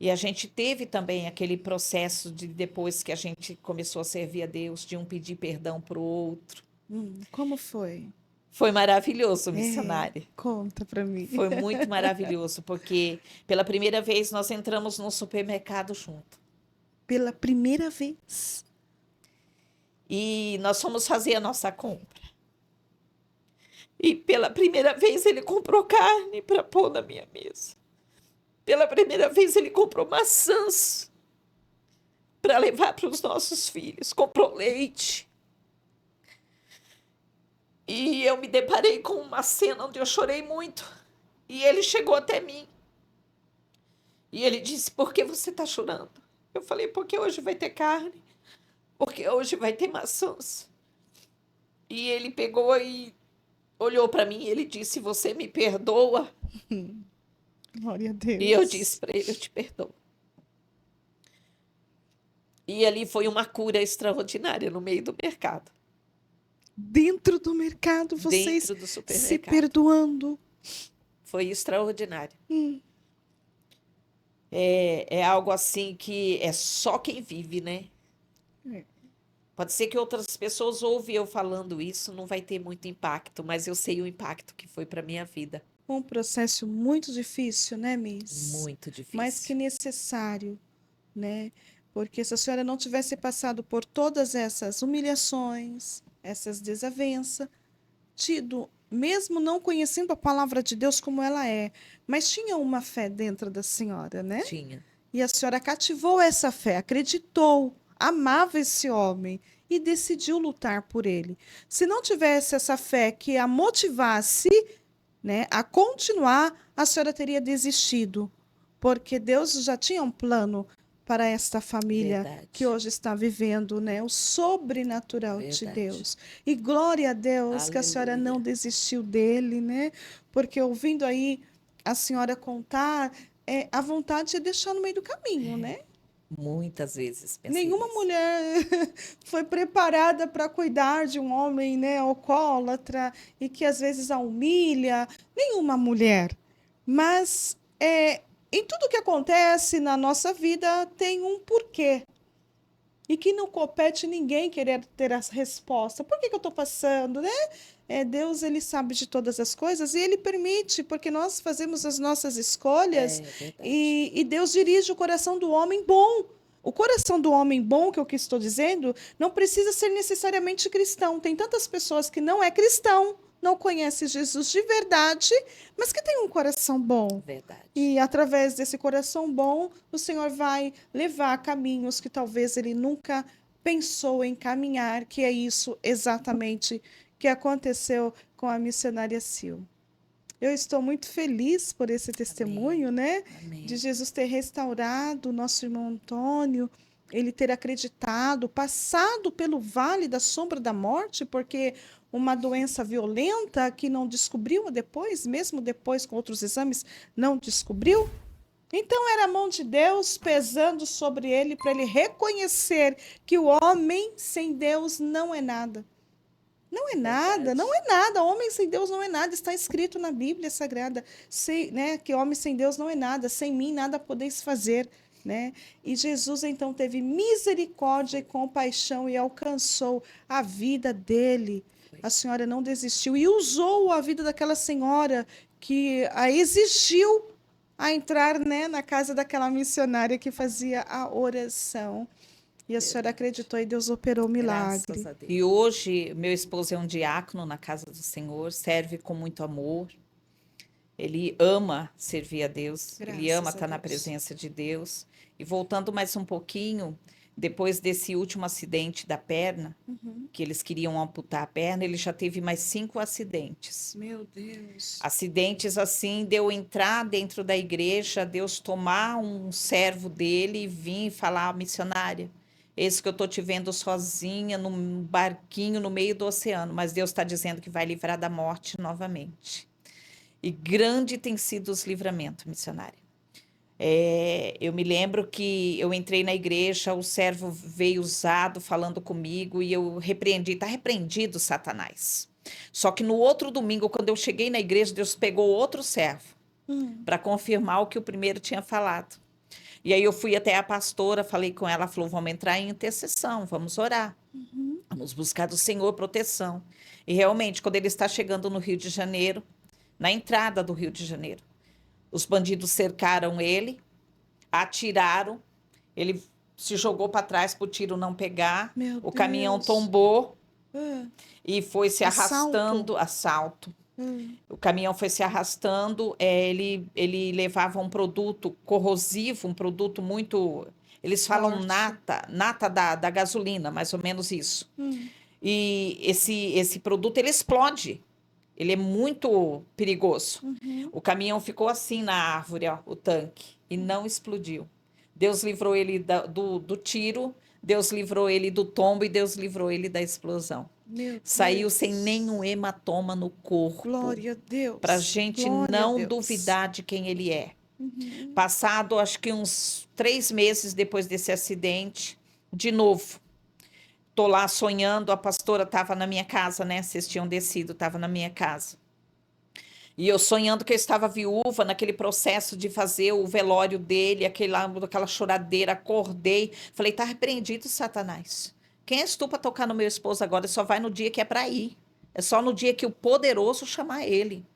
E a gente teve também aquele processo de depois que a gente começou a servir a Deus, de um pedir perdão para o outro. Como foi? Foi maravilhoso, É, missionária. conta para mim. Foi muito maravilhoso, porque pela primeira vez nós entramos num supermercado junto. Pela primeira vez. E nós fomos fazer a nossa compra. E pela primeira vez ele comprou carne para pôr na minha mesa. Pela primeira vez ele comprou maçãs para levar para os nossos filhos. Comprou leite. E eu me deparei com uma cena onde eu chorei muito. E ele chegou até mim. E ele disse, por que você está chorando? Eu falei, porque hoje vai ter carne. Porque hoje vai ter maçãs. E ele pegou e olhou para mim e ele disse, você me perdoa? Glória a Deus. E eu disse para ele, eu te perdoo. E ali foi uma cura extraordinária no meio do mercado. Dentro do mercado, vocês Dentro do se supermercado. perdoando. Foi extraordinário. É algo assim que é só quem vive, né? É. Pode ser que outras pessoas ouvem eu falando isso, não vai ter muito impacto, mas eu sei o impacto que foi para minha vida. Um processo muito difícil, né, Miss? Muito difícil. Mas que necessário, né? Porque se a senhora não tivesse passado por todas essas humilhações, essas desavenças, tido, mesmo não conhecendo a palavra de Deus como ela é, mas tinha uma fé dentro da senhora, né? Tinha. E a senhora cativou essa fé, acreditou, amava esse homem e decidiu lutar por ele. Se não tivesse essa fé que a motivasse, né, a continuar, a senhora teria desistido, porque Deus já tinha um plano para esta família Verdade. que hoje está vivendo, né, o sobrenatural de Verdade. Deus. E glória a Deus que a senhora Aleluia. não desistiu dele, né? Porque ouvindo aí a senhora contar, a vontade é deixar no meio do caminho, né? Muitas vezes pensei Nenhuma nisso. mulher foi preparada para cuidar de um homem, né, alcoólatra e que às vezes a humilha. Nenhuma mulher. Mas em tudo que acontece na nossa vida tem um porquê. E que não compete ninguém querer ter a resposta. Por que eu estou passando, né? Deus, ele sabe de todas as coisas e ele permite, porque nós fazemos as nossas escolhas Verdade. e Deus dirige o coração do homem bom. O coração do homem bom, que é o que estou dizendo, não precisa ser necessariamente cristão. Tem tantas pessoas que não é cristão, não conhece Jesus de verdade, mas que tem um coração bom. Verdade. E através desse coração bom, o Senhor vai levar a caminhos que talvez ele nunca pensou em caminhar, que é isso exatamente que aconteceu com a missionária Sil. Eu estou muito feliz por esse testemunho, né? Amém. De Jesus ter restaurado o nosso irmão Antônio, ele ter acreditado, passado pelo vale da sombra da morte, porque uma doença violenta que não descobriu depois, mesmo depois com outros exames, não descobriu. Então era a mão de Deus pesando sobre ele para ele reconhecer que o homem sem Deus não é nada. Não é nada, não é nada. Homem sem Deus não é nada. Está escrito na Bíblia Sagrada, né, que homem sem Deus não é nada. Sem mim nada podeis fazer. né? E Jesus então teve misericórdia e compaixão e alcançou a vida dele. A senhora não desistiu e usou a vida daquela senhora que a exigiu a entrar, né, na casa daquela missionária que fazia a oração. E a senhora acreditou e Deus operou o milagre. Graças a Deus. E hoje, meu esposo é um diácono na casa do Senhor, serve com muito amor. Ele ama servir a Deus, ele Graças ama a estar na Deus. presença de Deus. E voltando mais um pouquinho, depois desse último acidente da perna, que eles queriam amputar a perna, ele já teve mais 5 acidentes. Meu Deus. Acidentes assim, de eu entrar dentro da igreja, Deus tomar um servo dele e vir falar, missionária, esse que eu estou te vendo sozinha num barquinho no meio do oceano, mas Deus está dizendo que vai livrar da morte novamente. E grande tem sido os livramentos, missionária. Eu me lembro que eu entrei na igreja, o servo veio usado falando comigo e eu repreendi, está repreendido, Satanás. Só que no outro domingo, quando eu cheguei na igreja, Deus pegou outro servo para confirmar o que o primeiro tinha falado. E aí eu fui até a pastora, falei com ela, falou, vamos entrar em intercessão, vamos orar. Vamos buscar do Senhor proteção. E realmente, quando ele está chegando no Rio de Janeiro, na entrada do Rio de Janeiro, os bandidos cercaram ele, atiraram, ele se jogou para trás para o tiro não pegar, Meu o caminhão Deus. tombou Ah, e foi se Assalto? arrastando, assalto. O caminhão foi se arrastando, ele levava um produto corrosivo, um produto muito, eles falam Forte. nata da gasolina, mais ou menos isso. E esse produto, ele explode. Ele é muito perigoso. O caminhão ficou assim na árvore, ó, o tanque, e não explodiu. Deus livrou ele do tiro, Deus livrou ele do tombo e Deus livrou ele da explosão. Meu Saiu Deus. sem nenhum hematoma no corpo. Glória a Deus. Para a gente Glória a não Deus. duvidar de quem ele é. Passado, acho que uns 3 meses depois desse acidente, de novo, tô lá sonhando, a pastora estava na minha casa, né? Vocês tinham descido, estava na minha casa. E eu sonhando que eu estava viúva, naquele processo de fazer o velório dele, aquela choradeira, acordei. Falei, tá repreendido, Satanás. Quem és tu para tocar no meu esposo agora? Só vai no dia que é para ir. É só no dia que o poderoso chamar ele.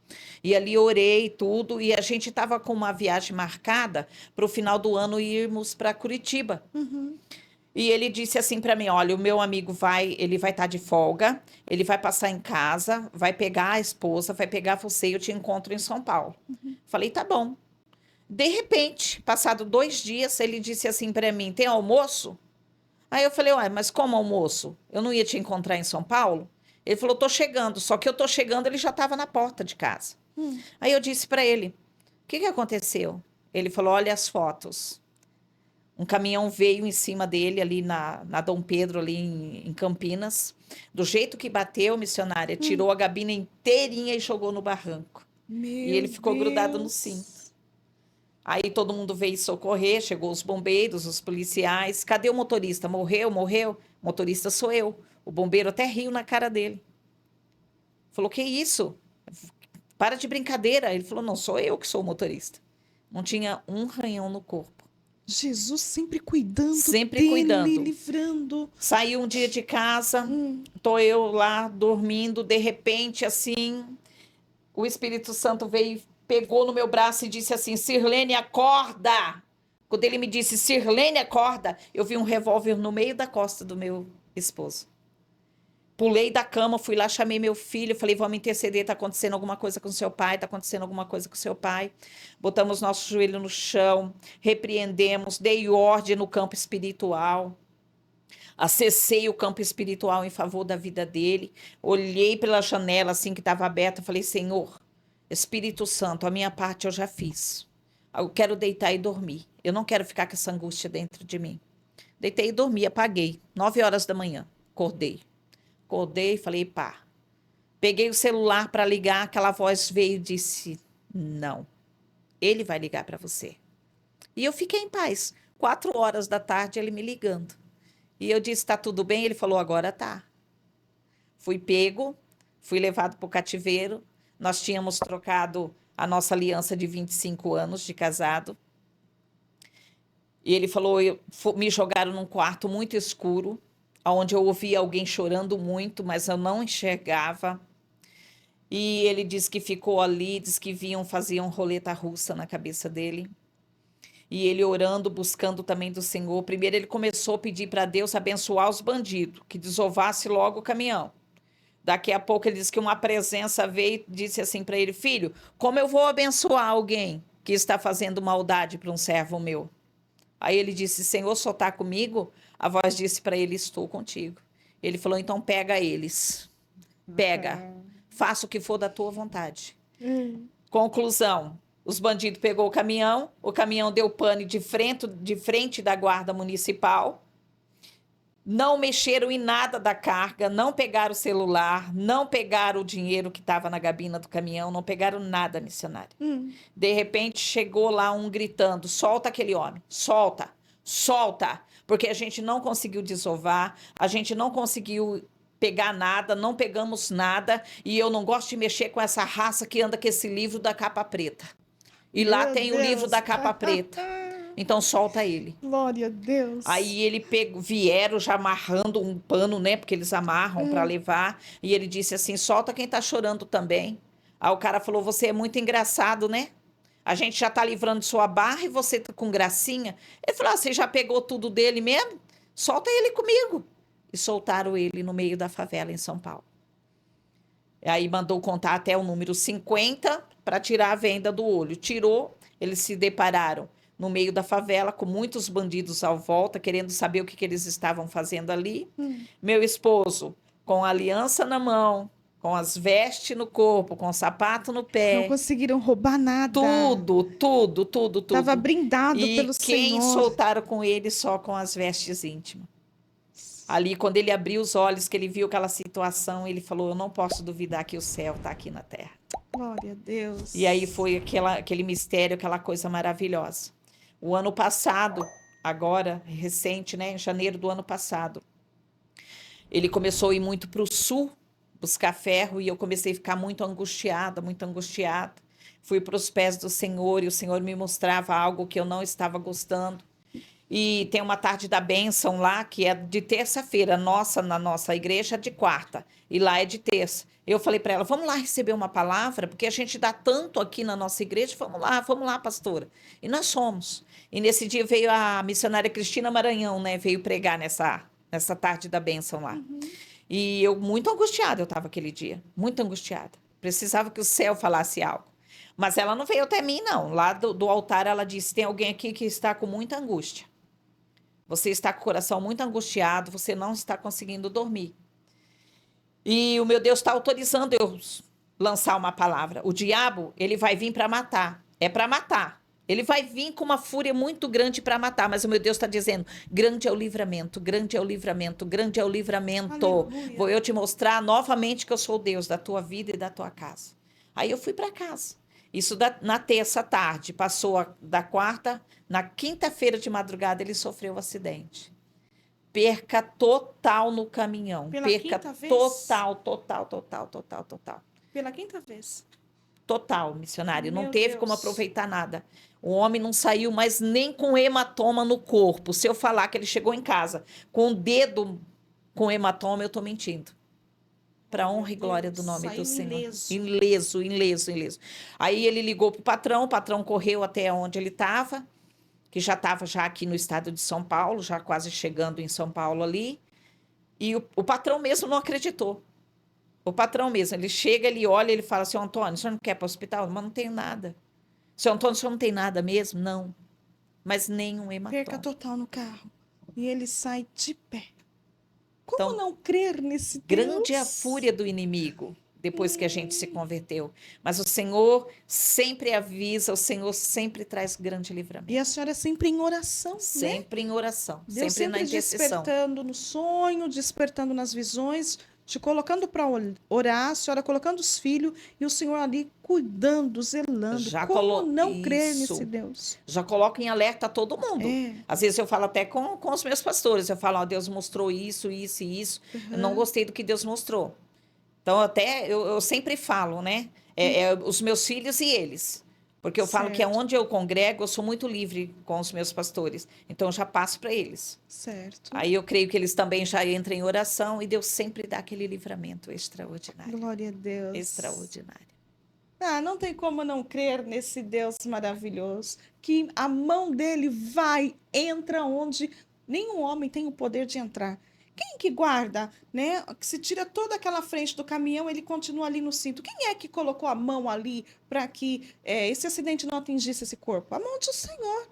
E ali orei tudo, e a gente estava com uma viagem marcada para o final do ano irmos para Curitiba. E ele disse assim para mim, olha, o meu amigo ele vai estar de folga, ele vai passar em casa, vai pegar a esposa, vai pegar você e eu te encontro em São Paulo. Falei, tá bom. De repente, passado 2 dias, ele disse assim para mim, tem almoço? Aí eu falei, ué, mas como almoço? Eu não ia te encontrar em São Paulo? Ele falou, tô chegando, só que eu tô chegando, ele já estava na porta de casa. Aí eu disse para ele, o que aconteceu? Ele falou, olha as fotos. Um caminhão veio em cima dele ali na Dom Pedro, ali em Campinas. Do jeito que bateu, missionária, tirou a gabina inteirinha e jogou no barranco. Meu E ele ficou grudado no Deus. cinto. Aí todo mundo veio socorrer, chegou os bombeiros, os policiais. Cadê o motorista? Morreu, morreu? O motorista sou eu. O bombeiro até riu na cara dele. Falou, que isso? Para de brincadeira. Ele falou, não, sou eu que sou o motorista. Não tinha um arranhão no corpo. Jesus sempre cuidando Sempre dele, cuidando. livrando. Saí um dia de casa, tô eu lá dormindo, de repente, assim, o Espírito Santo veio, pegou no meu braço e disse assim, Sirlene, acorda! Quando ele me disse, Sirlene, acorda, eu vi um revólver no meio da costa do meu esposo. Pulei da cama, fui lá, chamei meu filho, falei, vamos interceder, tá acontecendo alguma coisa com seu pai, tá acontecendo alguma coisa com seu pai. Botamos nosso joelho no chão, repreendemos, dei ordem no campo espiritual. Acessei o campo espiritual em favor da vida dele. Olhei pela janela assim que estava aberta, falei, Senhor, Espírito Santo, a minha parte eu já fiz. Eu quero deitar e dormir. Eu não quero ficar com essa angústia dentro de mim. Deitei e dormi, apaguei. 9 horas da manhã, acordei. Acordei e falei, pá. Peguei o celular para ligar, aquela voz veio e disse, não, ele vai ligar para você. E eu fiquei em paz. 4 horas da tarde, ele me ligando. E eu disse, tá tudo bem? Ele falou, agora tá. Fui pego, fui levado para o cativeiro. Nós tínhamos trocado a nossa aliança de 25 anos de casado. E ele falou, me jogaram num quarto muito escuro, onde eu ouvia alguém chorando muito, mas eu não enxergava. E ele disse que ficou ali, disse que faziam roleta russa na cabeça dele. E ele orando, buscando também do Senhor. Primeiro ele começou a pedir para Deus abençoar os bandidos, que desovasse logo o caminhão. Daqui a pouco ele disse que uma presença veio e disse assim para ele, filho, como eu vou abençoar alguém que está fazendo maldade para um servo meu? Aí ele disse, Senhor, só está comigo? A voz disse para ele, estou contigo. Ele falou, então pega eles. Pega. Faça o que for da tua vontade. Conclusão. Os bandidos pegou o caminhão deu pane de frente da guarda municipal, não mexeram em nada da carga, não pegaram o celular, não pegaram o dinheiro que estava na gabina do caminhão, não pegaram nada, missionário. De repente, chegou lá um gritando, solta aquele homem, solta, solta, porque a gente não conseguiu desovar, a gente não conseguiu pegar nada, não pegamos nada, e eu não gosto de mexer com essa raça que anda com esse livro da capa preta. E lá Meu tem o livro Deus. da capa preta. Então solta ele. Glória a Deus. Aí ele vieram já amarrando um pano, né? Porque eles amarram para levar. E ele disse assim: solta quem tá chorando também. Aí o cara falou: você é muito engraçado, né? A gente já tá livrando sua barra e você tá com gracinha. Ele falou: você já pegou tudo dele mesmo? Solta ele comigo. E soltaram ele no meio da favela em São Paulo. Aí mandou contar até o número 50 para tirar a venda do olho. Tirou, eles se depararam no meio da favela com muitos bandidos à volta, querendo saber o que eles estavam fazendo ali. Meu esposo, com a aliança na mão, com as vestes no corpo, com o sapato no pé. Não conseguiram roubar nada. Tudo. Estava brindado pelo quem Senhor. soltaram com ele só com as vestes íntimas. Ali, quando ele abriu os olhos, que ele viu aquela situação, ele falou: eu não posso duvidar que o céu está aqui na terra. Glória a Deus. E aí foi aquele mistério, aquela coisa maravilhosa. O ano passado, agora, recente, né, em janeiro do ano passado, ele começou a ir muito para o sul, buscar ferro, e eu comecei a ficar muito angustiada. Fui para os pés do Senhor, e o Senhor me mostrava algo que eu não estava gostando. E tem uma tarde da bênção lá, que é de terça-feira. Na nossa igreja é de quarta. E lá é de terça. Eu falei para ela, vamos lá receber uma palavra, porque a gente dá tanto aqui na nossa igreja. Vamos lá, pastora. E nós fomos. E nesse dia veio a missionária Cristina Maranhão, né? Veio pregar nessa tarde da bênção lá. E eu muito angustiada, eu estava aquele dia. Muito angustiada. Precisava que o céu falasse algo. Mas ela não veio até mim, não. Lá do altar ela disse, tem alguém aqui que está com muita angústia. Você está com o coração muito angustiado, você não está conseguindo dormir. E o meu Deus está autorizando eu lançar uma palavra. O diabo, ele vai vir para matar. É para matar. Ele vai vir com uma fúria muito grande para matar. Mas o meu Deus está dizendo, grande é o livramento, grande é o livramento, grande é o livramento. Aleluia. Vou eu te mostrar novamente que eu sou o Deus da tua vida e da tua casa. Aí eu fui para casa. Isso na terça tarde, passou da quarta, na quinta-feira de madrugada ele sofreu um acidente. Perca total no caminhão. Pela Perca quinta vez? Total. Pela quinta vez. Total, missionário. Não Meu teve Deus. como aproveitar nada. O homem não saiu mais nem com hematoma no corpo. Se eu falar que ele chegou em casa com o dedo com hematoma, eu estou mentindo. Para honra e glória do nome do Senhor. Ileso. Aí ele ligou para o patrão correu até onde ele estava, que já estava já aqui no estado de São Paulo, já quase chegando em São Paulo ali, e o patrão mesmo não acreditou. O patrão mesmo, ele chega, ele olha, ele fala, seu Antônio, o senhor não quer ir para o hospital? Mas não tenho nada. Seu Antônio, o senhor não tem nada mesmo? Não. Mas nenhum hematoma. Perca total no carro. E ele sai de pé. Como Então, não crer nesse Deus? grande é a fúria do inimigo depois que a gente se converteu. Mas o Senhor sempre avisa, o Senhor sempre traz grande livramento. E a senhora sempre em oração, né? Sempre em oração, Deus sempre na sempre intercessão. despertando no sonho, despertando nas visões, te colocando para orar, a senhora colocando os filhos e o Senhor ali cuidando, zelando. Como não crer nesse Deus? Já coloca em alerta todo mundo. É. Às vezes eu falo até com os meus pastores, eu falo, ó, Deus mostrou isso e isso. Eu não gostei do que Deus mostrou. Então, até eu sempre falo, né? Os meus filhos e eles. Porque eu falo que Certo. aonde eu congrego, eu sou muito livre com os meus pastores. Então eu já passo para eles. Certo. Aí eu creio que eles também já entram em oração e Deus sempre dá aquele livramento extraordinário. Glória a Deus. Extraordinário. Ah, não tem como não crer nesse Deus maravilhoso, que a mão dele vai, entra onde nenhum homem tem o poder de entrar. Quem que guarda, né? Que se tira toda aquela frente do caminhão, ele continua ali no cinto. Quem é que colocou a mão ali para que esse acidente não atingisse esse corpo? A mão do Senhor.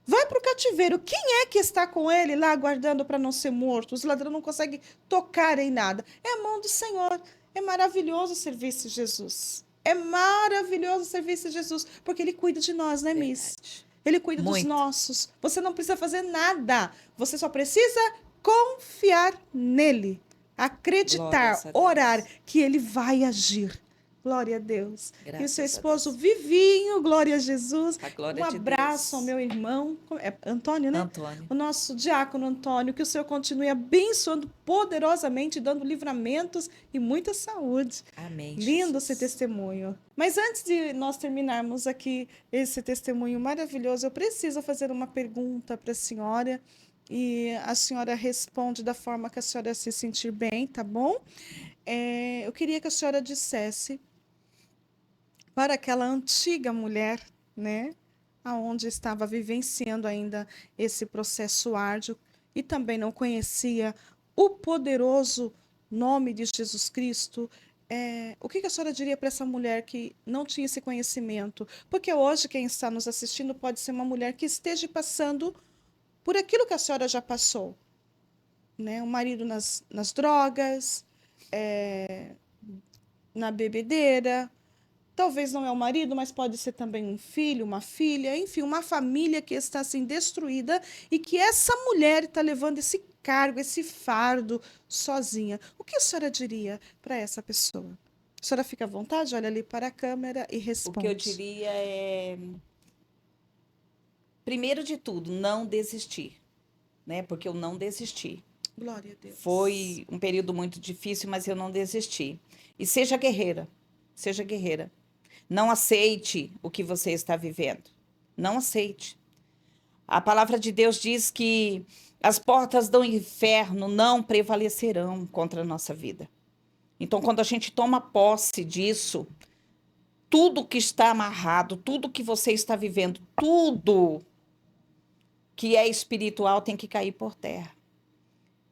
Vai para o cativeiro. Quem é que está com ele lá guardando para não ser morto? Os ladrões não conseguem tocar em nada. É a mão do Senhor. É maravilhoso servir esse Jesus. É maravilhoso servir esse Jesus, porque ele cuida de nós, né, Miss? Verdade. Ele cuida dos Muito. nossos. Você não precisa fazer nada. Você só precisa confiar nele, acreditar, Glórias a Deus. orar que ele vai agir. Glória a Deus. E o Graças seu a esposo Deus. Vivinho, glória a Jesus. A glória Um de abraço ao Deus. meu irmão, Antônio, né? Antônio. O nosso diácono Antônio, que o Senhor continue abençoando poderosamente, dando livramentos e muita saúde. Amém. Lindo Jesus. esse testemunho. Mas antes de nós terminarmos aqui esse testemunho maravilhoso, eu preciso fazer uma pergunta para a senhora e a senhora responde da forma que a senhora se sentir bem, tá bom? Eu queria que a senhora dissesse para aquela antiga mulher, né, aonde estava vivenciando ainda esse processo árduo e também não conhecia o poderoso nome de Jesus Cristo. O que a senhora diria para essa mulher que não tinha esse conhecimento? Porque hoje quem está nos assistindo pode ser uma mulher que esteja passando por aquilo que a senhora já passou, né? O marido nas drogas, na bebedeira. Talvez não é o marido, mas pode ser também um filho, uma filha, enfim, uma família que está assim destruída e que essa mulher está levando esse cargo, esse fardo sozinha. O que a senhora diria para essa pessoa? A senhora fica à vontade, olha ali para a câmera e O que eu responde. diria é, primeiro de tudo, não desistir, né? Porque eu não desisti. Glória a Deus. Foi um período muito difícil, mas eu não desisti. E seja guerreira, seja guerreira. Não aceite o que você está vivendo. Não aceite. A palavra de Deus diz que as portas do inferno não prevalecerão contra a nossa vida. Então, quando a gente toma posse disso, tudo que está amarrado, tudo que você está vivendo, tudo que é espiritual tem que cair por terra.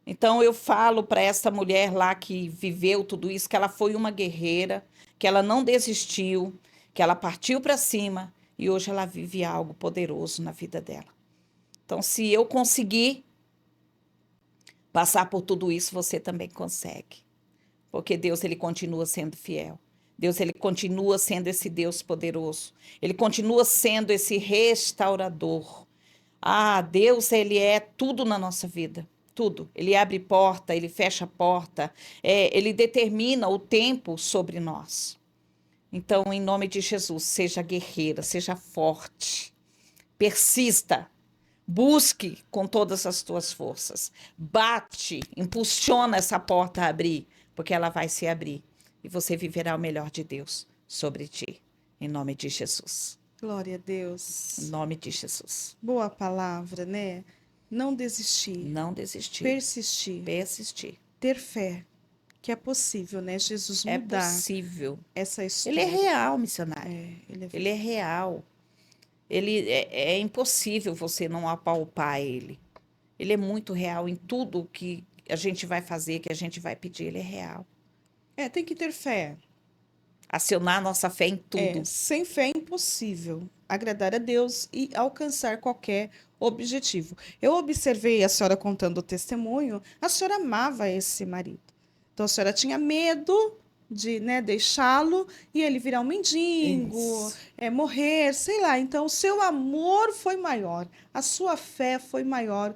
Então, eu falo para essa mulher lá que viveu tudo isso, que ela foi uma guerreira, que ela não desistiu, que ela partiu para cima e hoje ela vive algo poderoso na vida dela. Então, se eu conseguir passar por tudo isso, você também consegue. Porque Deus, ele continua sendo fiel. Deus, ele continua sendo esse Deus poderoso. Ele continua sendo esse restaurador. Ah, Deus, ele é tudo na nossa vida. Tudo. Ele abre porta, ele fecha porta, ele determina o tempo sobre nós. Então, em nome de Jesus, seja guerreira, seja forte, persista, busque com todas as tuas forças, bate, impulsiona essa porta a abrir, porque ela vai se abrir e você viverá o melhor de Deus sobre ti, em nome de Jesus. Glória a Deus. Em nome de Jesus. Boa palavra, né? Não desistir. Não desistir. Persistir. Persistir. Ter fé. Que é possível, né? Jesus É mudar possível. essa Ele história. é real, missionário. Ele é Ele é real. Ele é impossível você não apalpar ele. Ele é muito real em tudo que a gente vai fazer, que a gente vai pedir. Ele é real. tem que ter fé. Acionar nossa fé em tudo. Sem fé é impossível agradar a Deus e alcançar qualquer objetivo. Eu observei a senhora contando o testemunho, a senhora amava esse marido. Então a senhora tinha medo de, né, deixá-lo e ele virar um mendigo, morrer, sei lá. Então o seu amor foi maior, a sua fé foi maior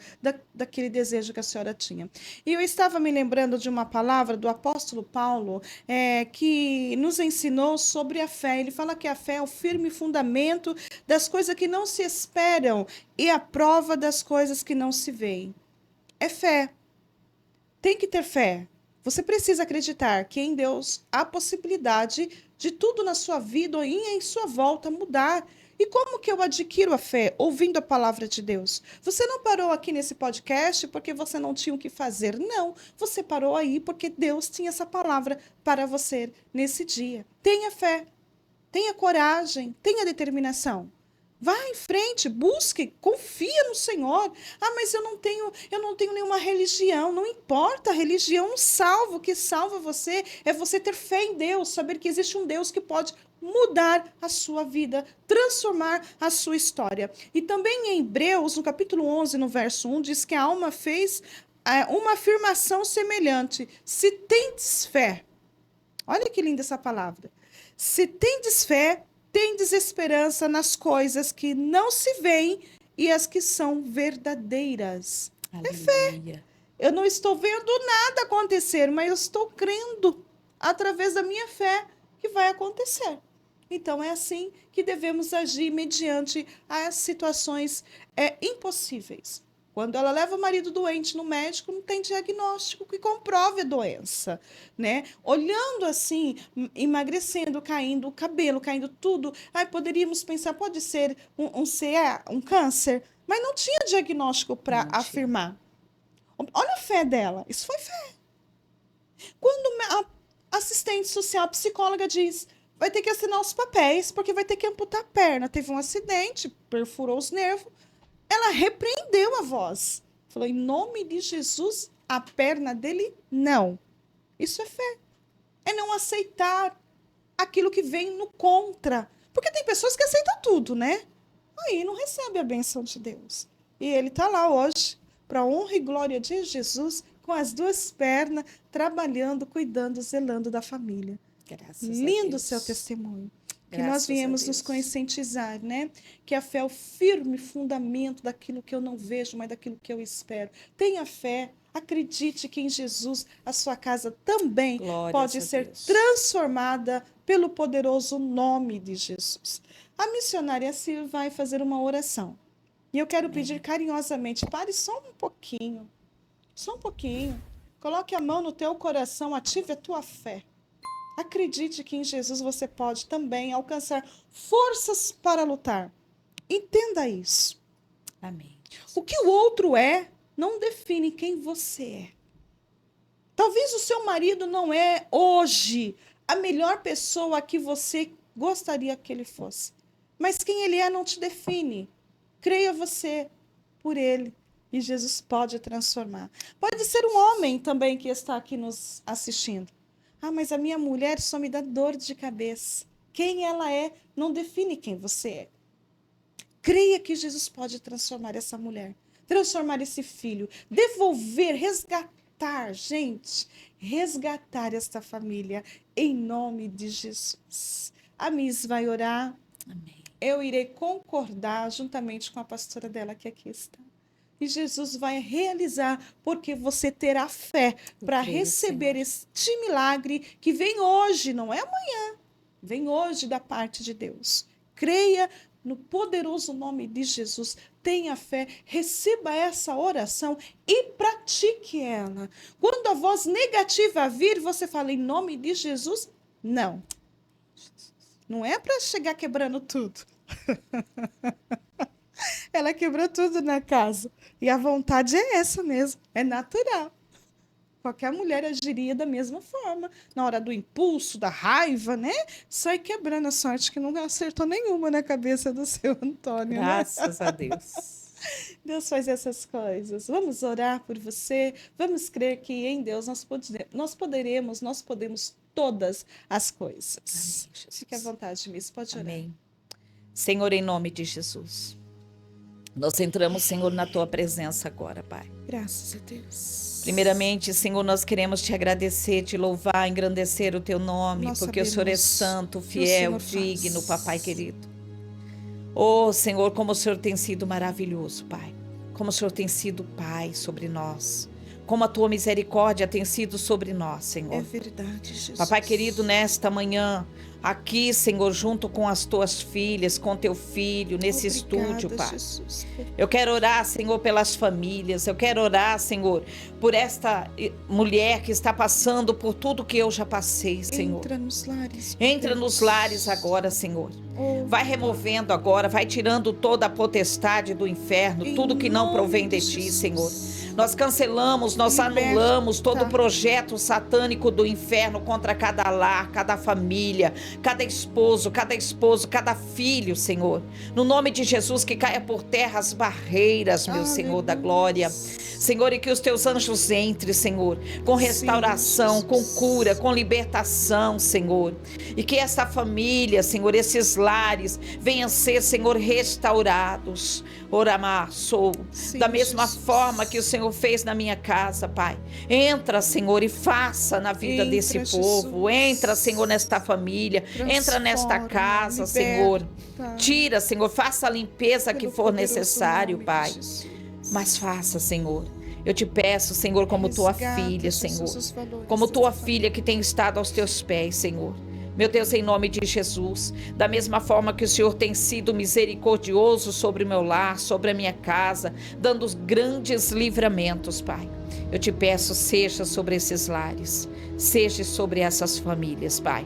daquele desejo que a senhora tinha. E eu estava me lembrando de uma palavra do apóstolo Paulo, que nos ensinou sobre a fé. Ele fala que a fé é o firme fundamento das coisas que não se esperam e a prova das coisas que não se veem. É fé. Tem que ter fé. Você precisa acreditar que em Deus há possibilidade de tudo na sua vida e em sua volta mudar. E como que eu adquiro a fé? Ouvindo a palavra de Deus. Você não parou aqui nesse podcast porque você não tinha o que fazer. Não, você parou aí porque Deus tinha essa palavra para você nesse dia. Tenha fé, tenha coragem, tenha determinação. Vá em frente, busque, confia no Senhor. Ah, mas eu não tenho nenhuma religião. Não importa, a religião não salva. O que salva você é você ter fé em Deus, saber que existe um Deus que pode mudar a sua vida, transformar a sua história. E também em Hebreus, no capítulo 11, no verso 1, diz que a alma fez uma afirmação semelhante. Se tendes fé, olha que linda essa palavra. Se tendes fé, tendes esperança nas coisas que não se veem e as que são verdadeiras. Aleluia. É fé. Eu não estou vendo nada acontecer, mas eu estou crendo através da minha fé que vai acontecer. Então, é assim que devemos agir mediante as situações impossíveis. Quando ela leva o marido doente no médico, não tem diagnóstico que comprove a doença, né? Olhando assim, emagrecendo, caindo o cabelo, caindo tudo, poderíamos pensar, pode ser um câncer, mas não tinha diagnóstico para afirmar. Olha a fé dela, isso foi fé. Quando a assistente social, a psicóloga diz, vai ter que assinar os papéis, porque vai ter que amputar a perna, teve um acidente, perfurou os nervos, ela repreendeu a voz. Falou, em nome de Jesus, a perna dele, não. Isso é fé. É não aceitar aquilo que vem no contra. Porque tem pessoas que aceitam tudo, né? Aí não recebe a benção de Deus. E ele está lá hoje, para a honra e glória de Jesus, com as duas pernas, trabalhando, cuidando, zelando da família. Graças Lindo a o seu Deus. testemunho. Que Graças nós viemos a nos Deus. conscientizar, né? Que a fé é o firme fundamento daquilo que eu não vejo, mas daquilo que eu espero. Tenha fé, acredite que em Jesus a sua casa também Glórias pode a ser Deus. transformada pelo poderoso nome de Jesus. A missionária Silvia vai fazer uma oração. E eu quero pedir carinhosamente, pare só um pouquinho. Só um pouquinho. Coloque a mão no teu coração, ative a tua fé. Acredite que em Jesus você pode também alcançar forças para lutar. Entenda isso. Amém. O que o outro é não define quem você é. Talvez o seu marido não é hoje a melhor pessoa que você gostaria que ele fosse. Mas quem ele é não te define. Creia você por ele. E Jesus pode transformar. Pode ser um homem também que está aqui nos assistindo. Ah, mas a minha mulher só me dá dor de cabeça. Quem ela é não define quem você é. Creia que Jesus pode transformar essa mulher, transformar esse filho, devolver, resgatar, gente, resgatar esta família em nome de Jesus. A Miss vai orar. Amém. Eu irei concordar juntamente com a pastora dela que aqui está. E Jesus vai realizar, porque você terá fé para receber este milagre que vem hoje, não é amanhã. Vem hoje da parte de Deus. Creia no poderoso nome de Jesus. Tenha fé, receba essa oração e pratique ela. Quando a voz negativa vir, você fala em nome de Jesus? Não. Não é para chegar quebrando tudo. Ela quebrou tudo na casa. E a vontade é essa mesmo, é natural. Qualquer mulher agiria da mesma forma. Na hora do impulso, da raiva, né? Sai quebrando. A sorte que não acertou nenhuma na cabeça do seu Antônio, Graças a Deus. Deus faz essas coisas. Vamos orar por você. Vamos crer que em Deus nós podemos todas as coisas. Amém, Jesus. Fique à vontade, Miss. Pode orar. Amém. Senhor, em nome de Jesus, nós entramos, Senhor, na Tua presença agora, Pai. Graças a Deus. Primeiramente, Senhor, nós queremos Te agradecer, Te louvar, engrandecer o Teu nome, Nós porque o Senhor é sabemos santo, que o fiel, Senhor digno, faz. Papai querido. Oh, Senhor, como o Senhor tem sido maravilhoso, Pai. Como o Senhor tem sido Pai sobre nós. como a tua misericórdia tem sido sobre nós, Senhor. É verdade, Jesus. Papai querido, nesta manhã, aqui, Senhor, junto com as tuas filhas, com teu filho, nesse estúdio, Pai. Jesus. Eu quero orar, Senhor, pelas famílias. Eu quero orar, Senhor, por esta mulher que está passando por tudo que eu já passei, Senhor. Entra nos lares. Entra nos lares agora, Senhor. Vai removendo agora, vai tirando toda a potestade do inferno, tudo que não provém de ti, Senhor. Nós cancelamos, nós anulamos todo o projeto satânico do inferno contra cada lar, cada família, cada esposo, cada filho, Senhor. No nome de Jesus, que caia por terra as barreiras, meu Senhor da glória. Senhor, e que os teus anjos entrem, Senhor, com restauração, com cura, com libertação, Senhor. E que essa família, Senhor, esses lares venham ser, Senhor, restaurados. Oramar, sou. Da mesma forma que o Senhor fez na minha casa, Pai. Entra, Senhor, e faça na vida desse povo. Entra, Senhor, nesta família. Entra nesta casa, Senhor. Tira, Senhor, faça a limpeza que for necessário, Pai. Mas faça, Senhor. Eu te peço, Senhor, como tua filha, Senhor. Como tua filha que tem estado aos teus pés, Senhor. Meu Deus, em nome de Jesus, da mesma forma que o Senhor tem sido misericordioso sobre o meu lar, sobre a minha casa, dando grandes livramentos, Pai. Eu te peço, seja sobre esses lares, seja sobre essas famílias, Pai.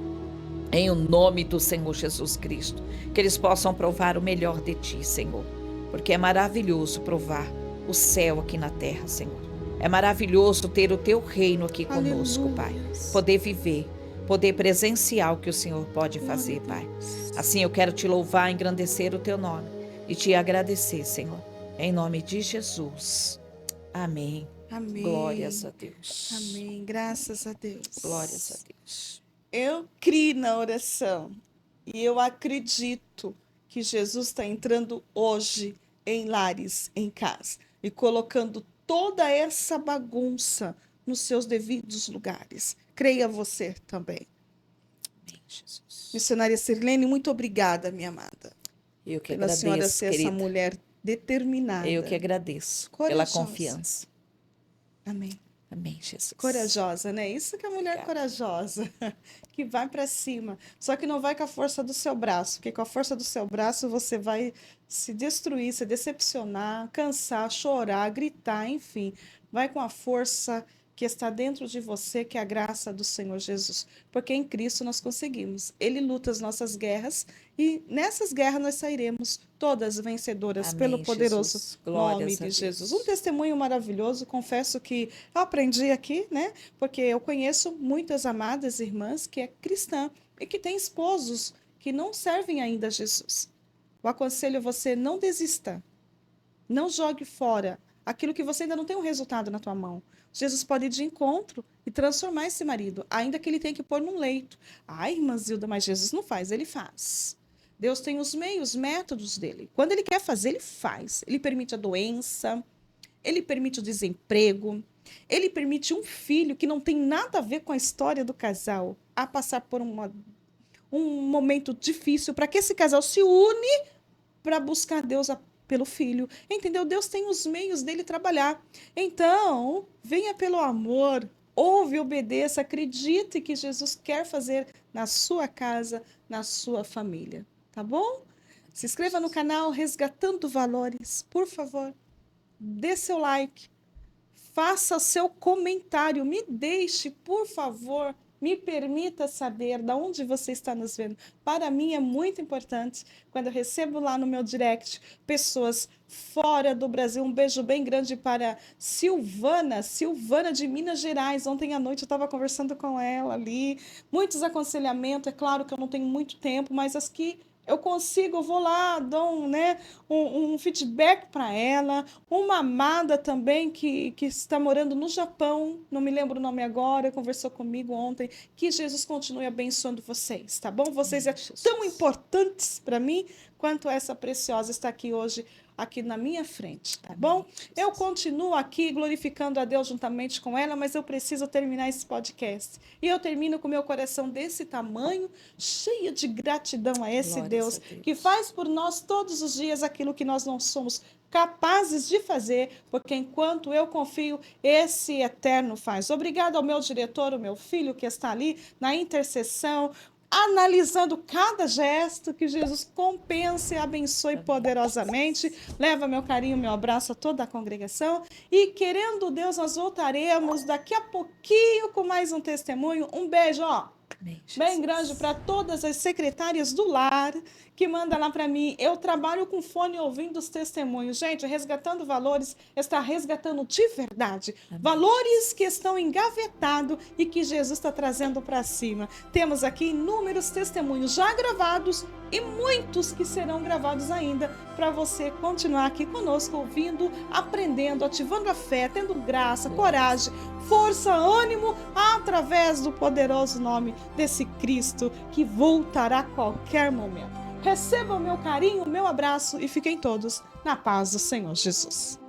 Em o nome do Senhor Jesus Cristo, que eles possam provar o melhor de ti, Senhor. Porque é maravilhoso provar o céu aqui na terra, Senhor. É maravilhoso ter o teu reino aqui conosco, Pai. Poder viver, poder presenciar o que o Senhor pode fazer, Pai. Assim eu quero te louvar, engrandecer o teu nome e te agradecer, Senhor. Em nome de Jesus. Amém. Amém. Glórias a Deus. Amém. Graças a Deus. Glórias a Deus. Eu criei na oração e eu acredito que Jesus está entrando hoje em lares, em casa, e colocando toda essa bagunça nos seus devidos lugares. Creia você também. Amém, Jesus. Missionária Sirlene, muito obrigada, minha amada. Eu que pela agradeço, senhora ser querida. essa mulher determinada. Eu que agradeço Corajosa. pela confiança. Amém. Amém, Jesus. Corajosa, né? Isso que é a mulher corajosa, que vai para cima. Só que não vai com a força do seu braço, porque com a força do seu braço você vai se destruir, se decepcionar, cansar, chorar, gritar, enfim. Vai com a força que está dentro de você, que é a graça do Senhor Jesus. Porque em Cristo nós conseguimos. Ele luta as nossas guerras e nessas guerras nós sairemos todas vencedoras. Amém, pelo poderoso Jesus. nome Glórias a de Jesus. Deus. Um testemunho maravilhoso, confesso que eu aprendi aqui, né? Porque eu conheço muitas amadas irmãs que é cristã e que tem esposos que não servem ainda a Jesus. Eu aconselho você, não desista. Não jogue fora aquilo que você ainda não tem um resultado na tua mão. Jesus pode ir de encontro e transformar esse marido, ainda que ele tenha que pôr num leito. Ai, irmã Zilda, mas Jesus não faz, ele faz. Deus tem os meios, métodos dele. Quando ele quer fazer, ele faz. Ele permite a doença, ele permite o desemprego, ele permite um filho que não tem nada a ver com a história do casal a passar por um momento difícil para que esse casal se une para buscar Deus pelo filho, entendeu? Deus tem os meios dele trabalhar. Então, venha pelo amor, ouve, obedeça, acredite que Jesus quer fazer na sua casa, na sua família, tá bom? Se inscreva no canal Resgatando Valores, por favor. Dê seu like, faça seu comentário, me deixe, por favor, me permita saber de onde você está nos vendo. Para mim é muito importante quando eu recebo lá no meu direct pessoas fora do Brasil. Um beijo bem grande para Silvana de Minas Gerais. Ontem à noite eu estava conversando com ela ali. Muitos aconselhamentos, é claro que eu não tenho muito tempo, mas as que eu consigo, eu vou lá, dou um feedback para ela. Uma amada também que está morando no Japão, não me lembro o nome agora, conversou comigo ontem. Que Jesus continue abençoando vocês, tá bom? Vocês é tão importantes para mim quanto essa preciosa está aqui hoje, aqui na minha frente, tá bom? Eu continuo aqui glorificando a Deus juntamente com ela, mas eu preciso terminar esse podcast. E eu termino com meu coração desse tamanho, cheio de gratidão a esse Deus que faz por nós todos os dias aquilo que nós não somos capazes de fazer, porque enquanto eu confio, esse Eterno faz. Obrigado ao meu diretor, o meu filho que está ali na intercessão, analisando cada gesto, que Jesus compense e abençoe poderosamente. Leva meu carinho, meu abraço a toda a congregação. E querendo Deus, nós voltaremos daqui a pouquinho com mais um testemunho. Um beijo, ó. Bem grande para todas as secretárias do lar que mandam lá para mim. Eu trabalho com fone ouvindo os testemunhos. Gente, Resgatando Valores está resgatando de verdade. Amém. Valores que estão engavetados e que Jesus está trazendo para cima. Temos aqui inúmeros testemunhos já gravados e muitos que serão gravados ainda para você continuar aqui conosco, ouvindo, aprendendo, ativando a fé, tendo graça, coragem, força, ânimo, através do poderoso nome desse Cristo que voltará a qualquer momento. Recebam meu carinho, meu abraço e fiquem todos na paz do Senhor Jesus.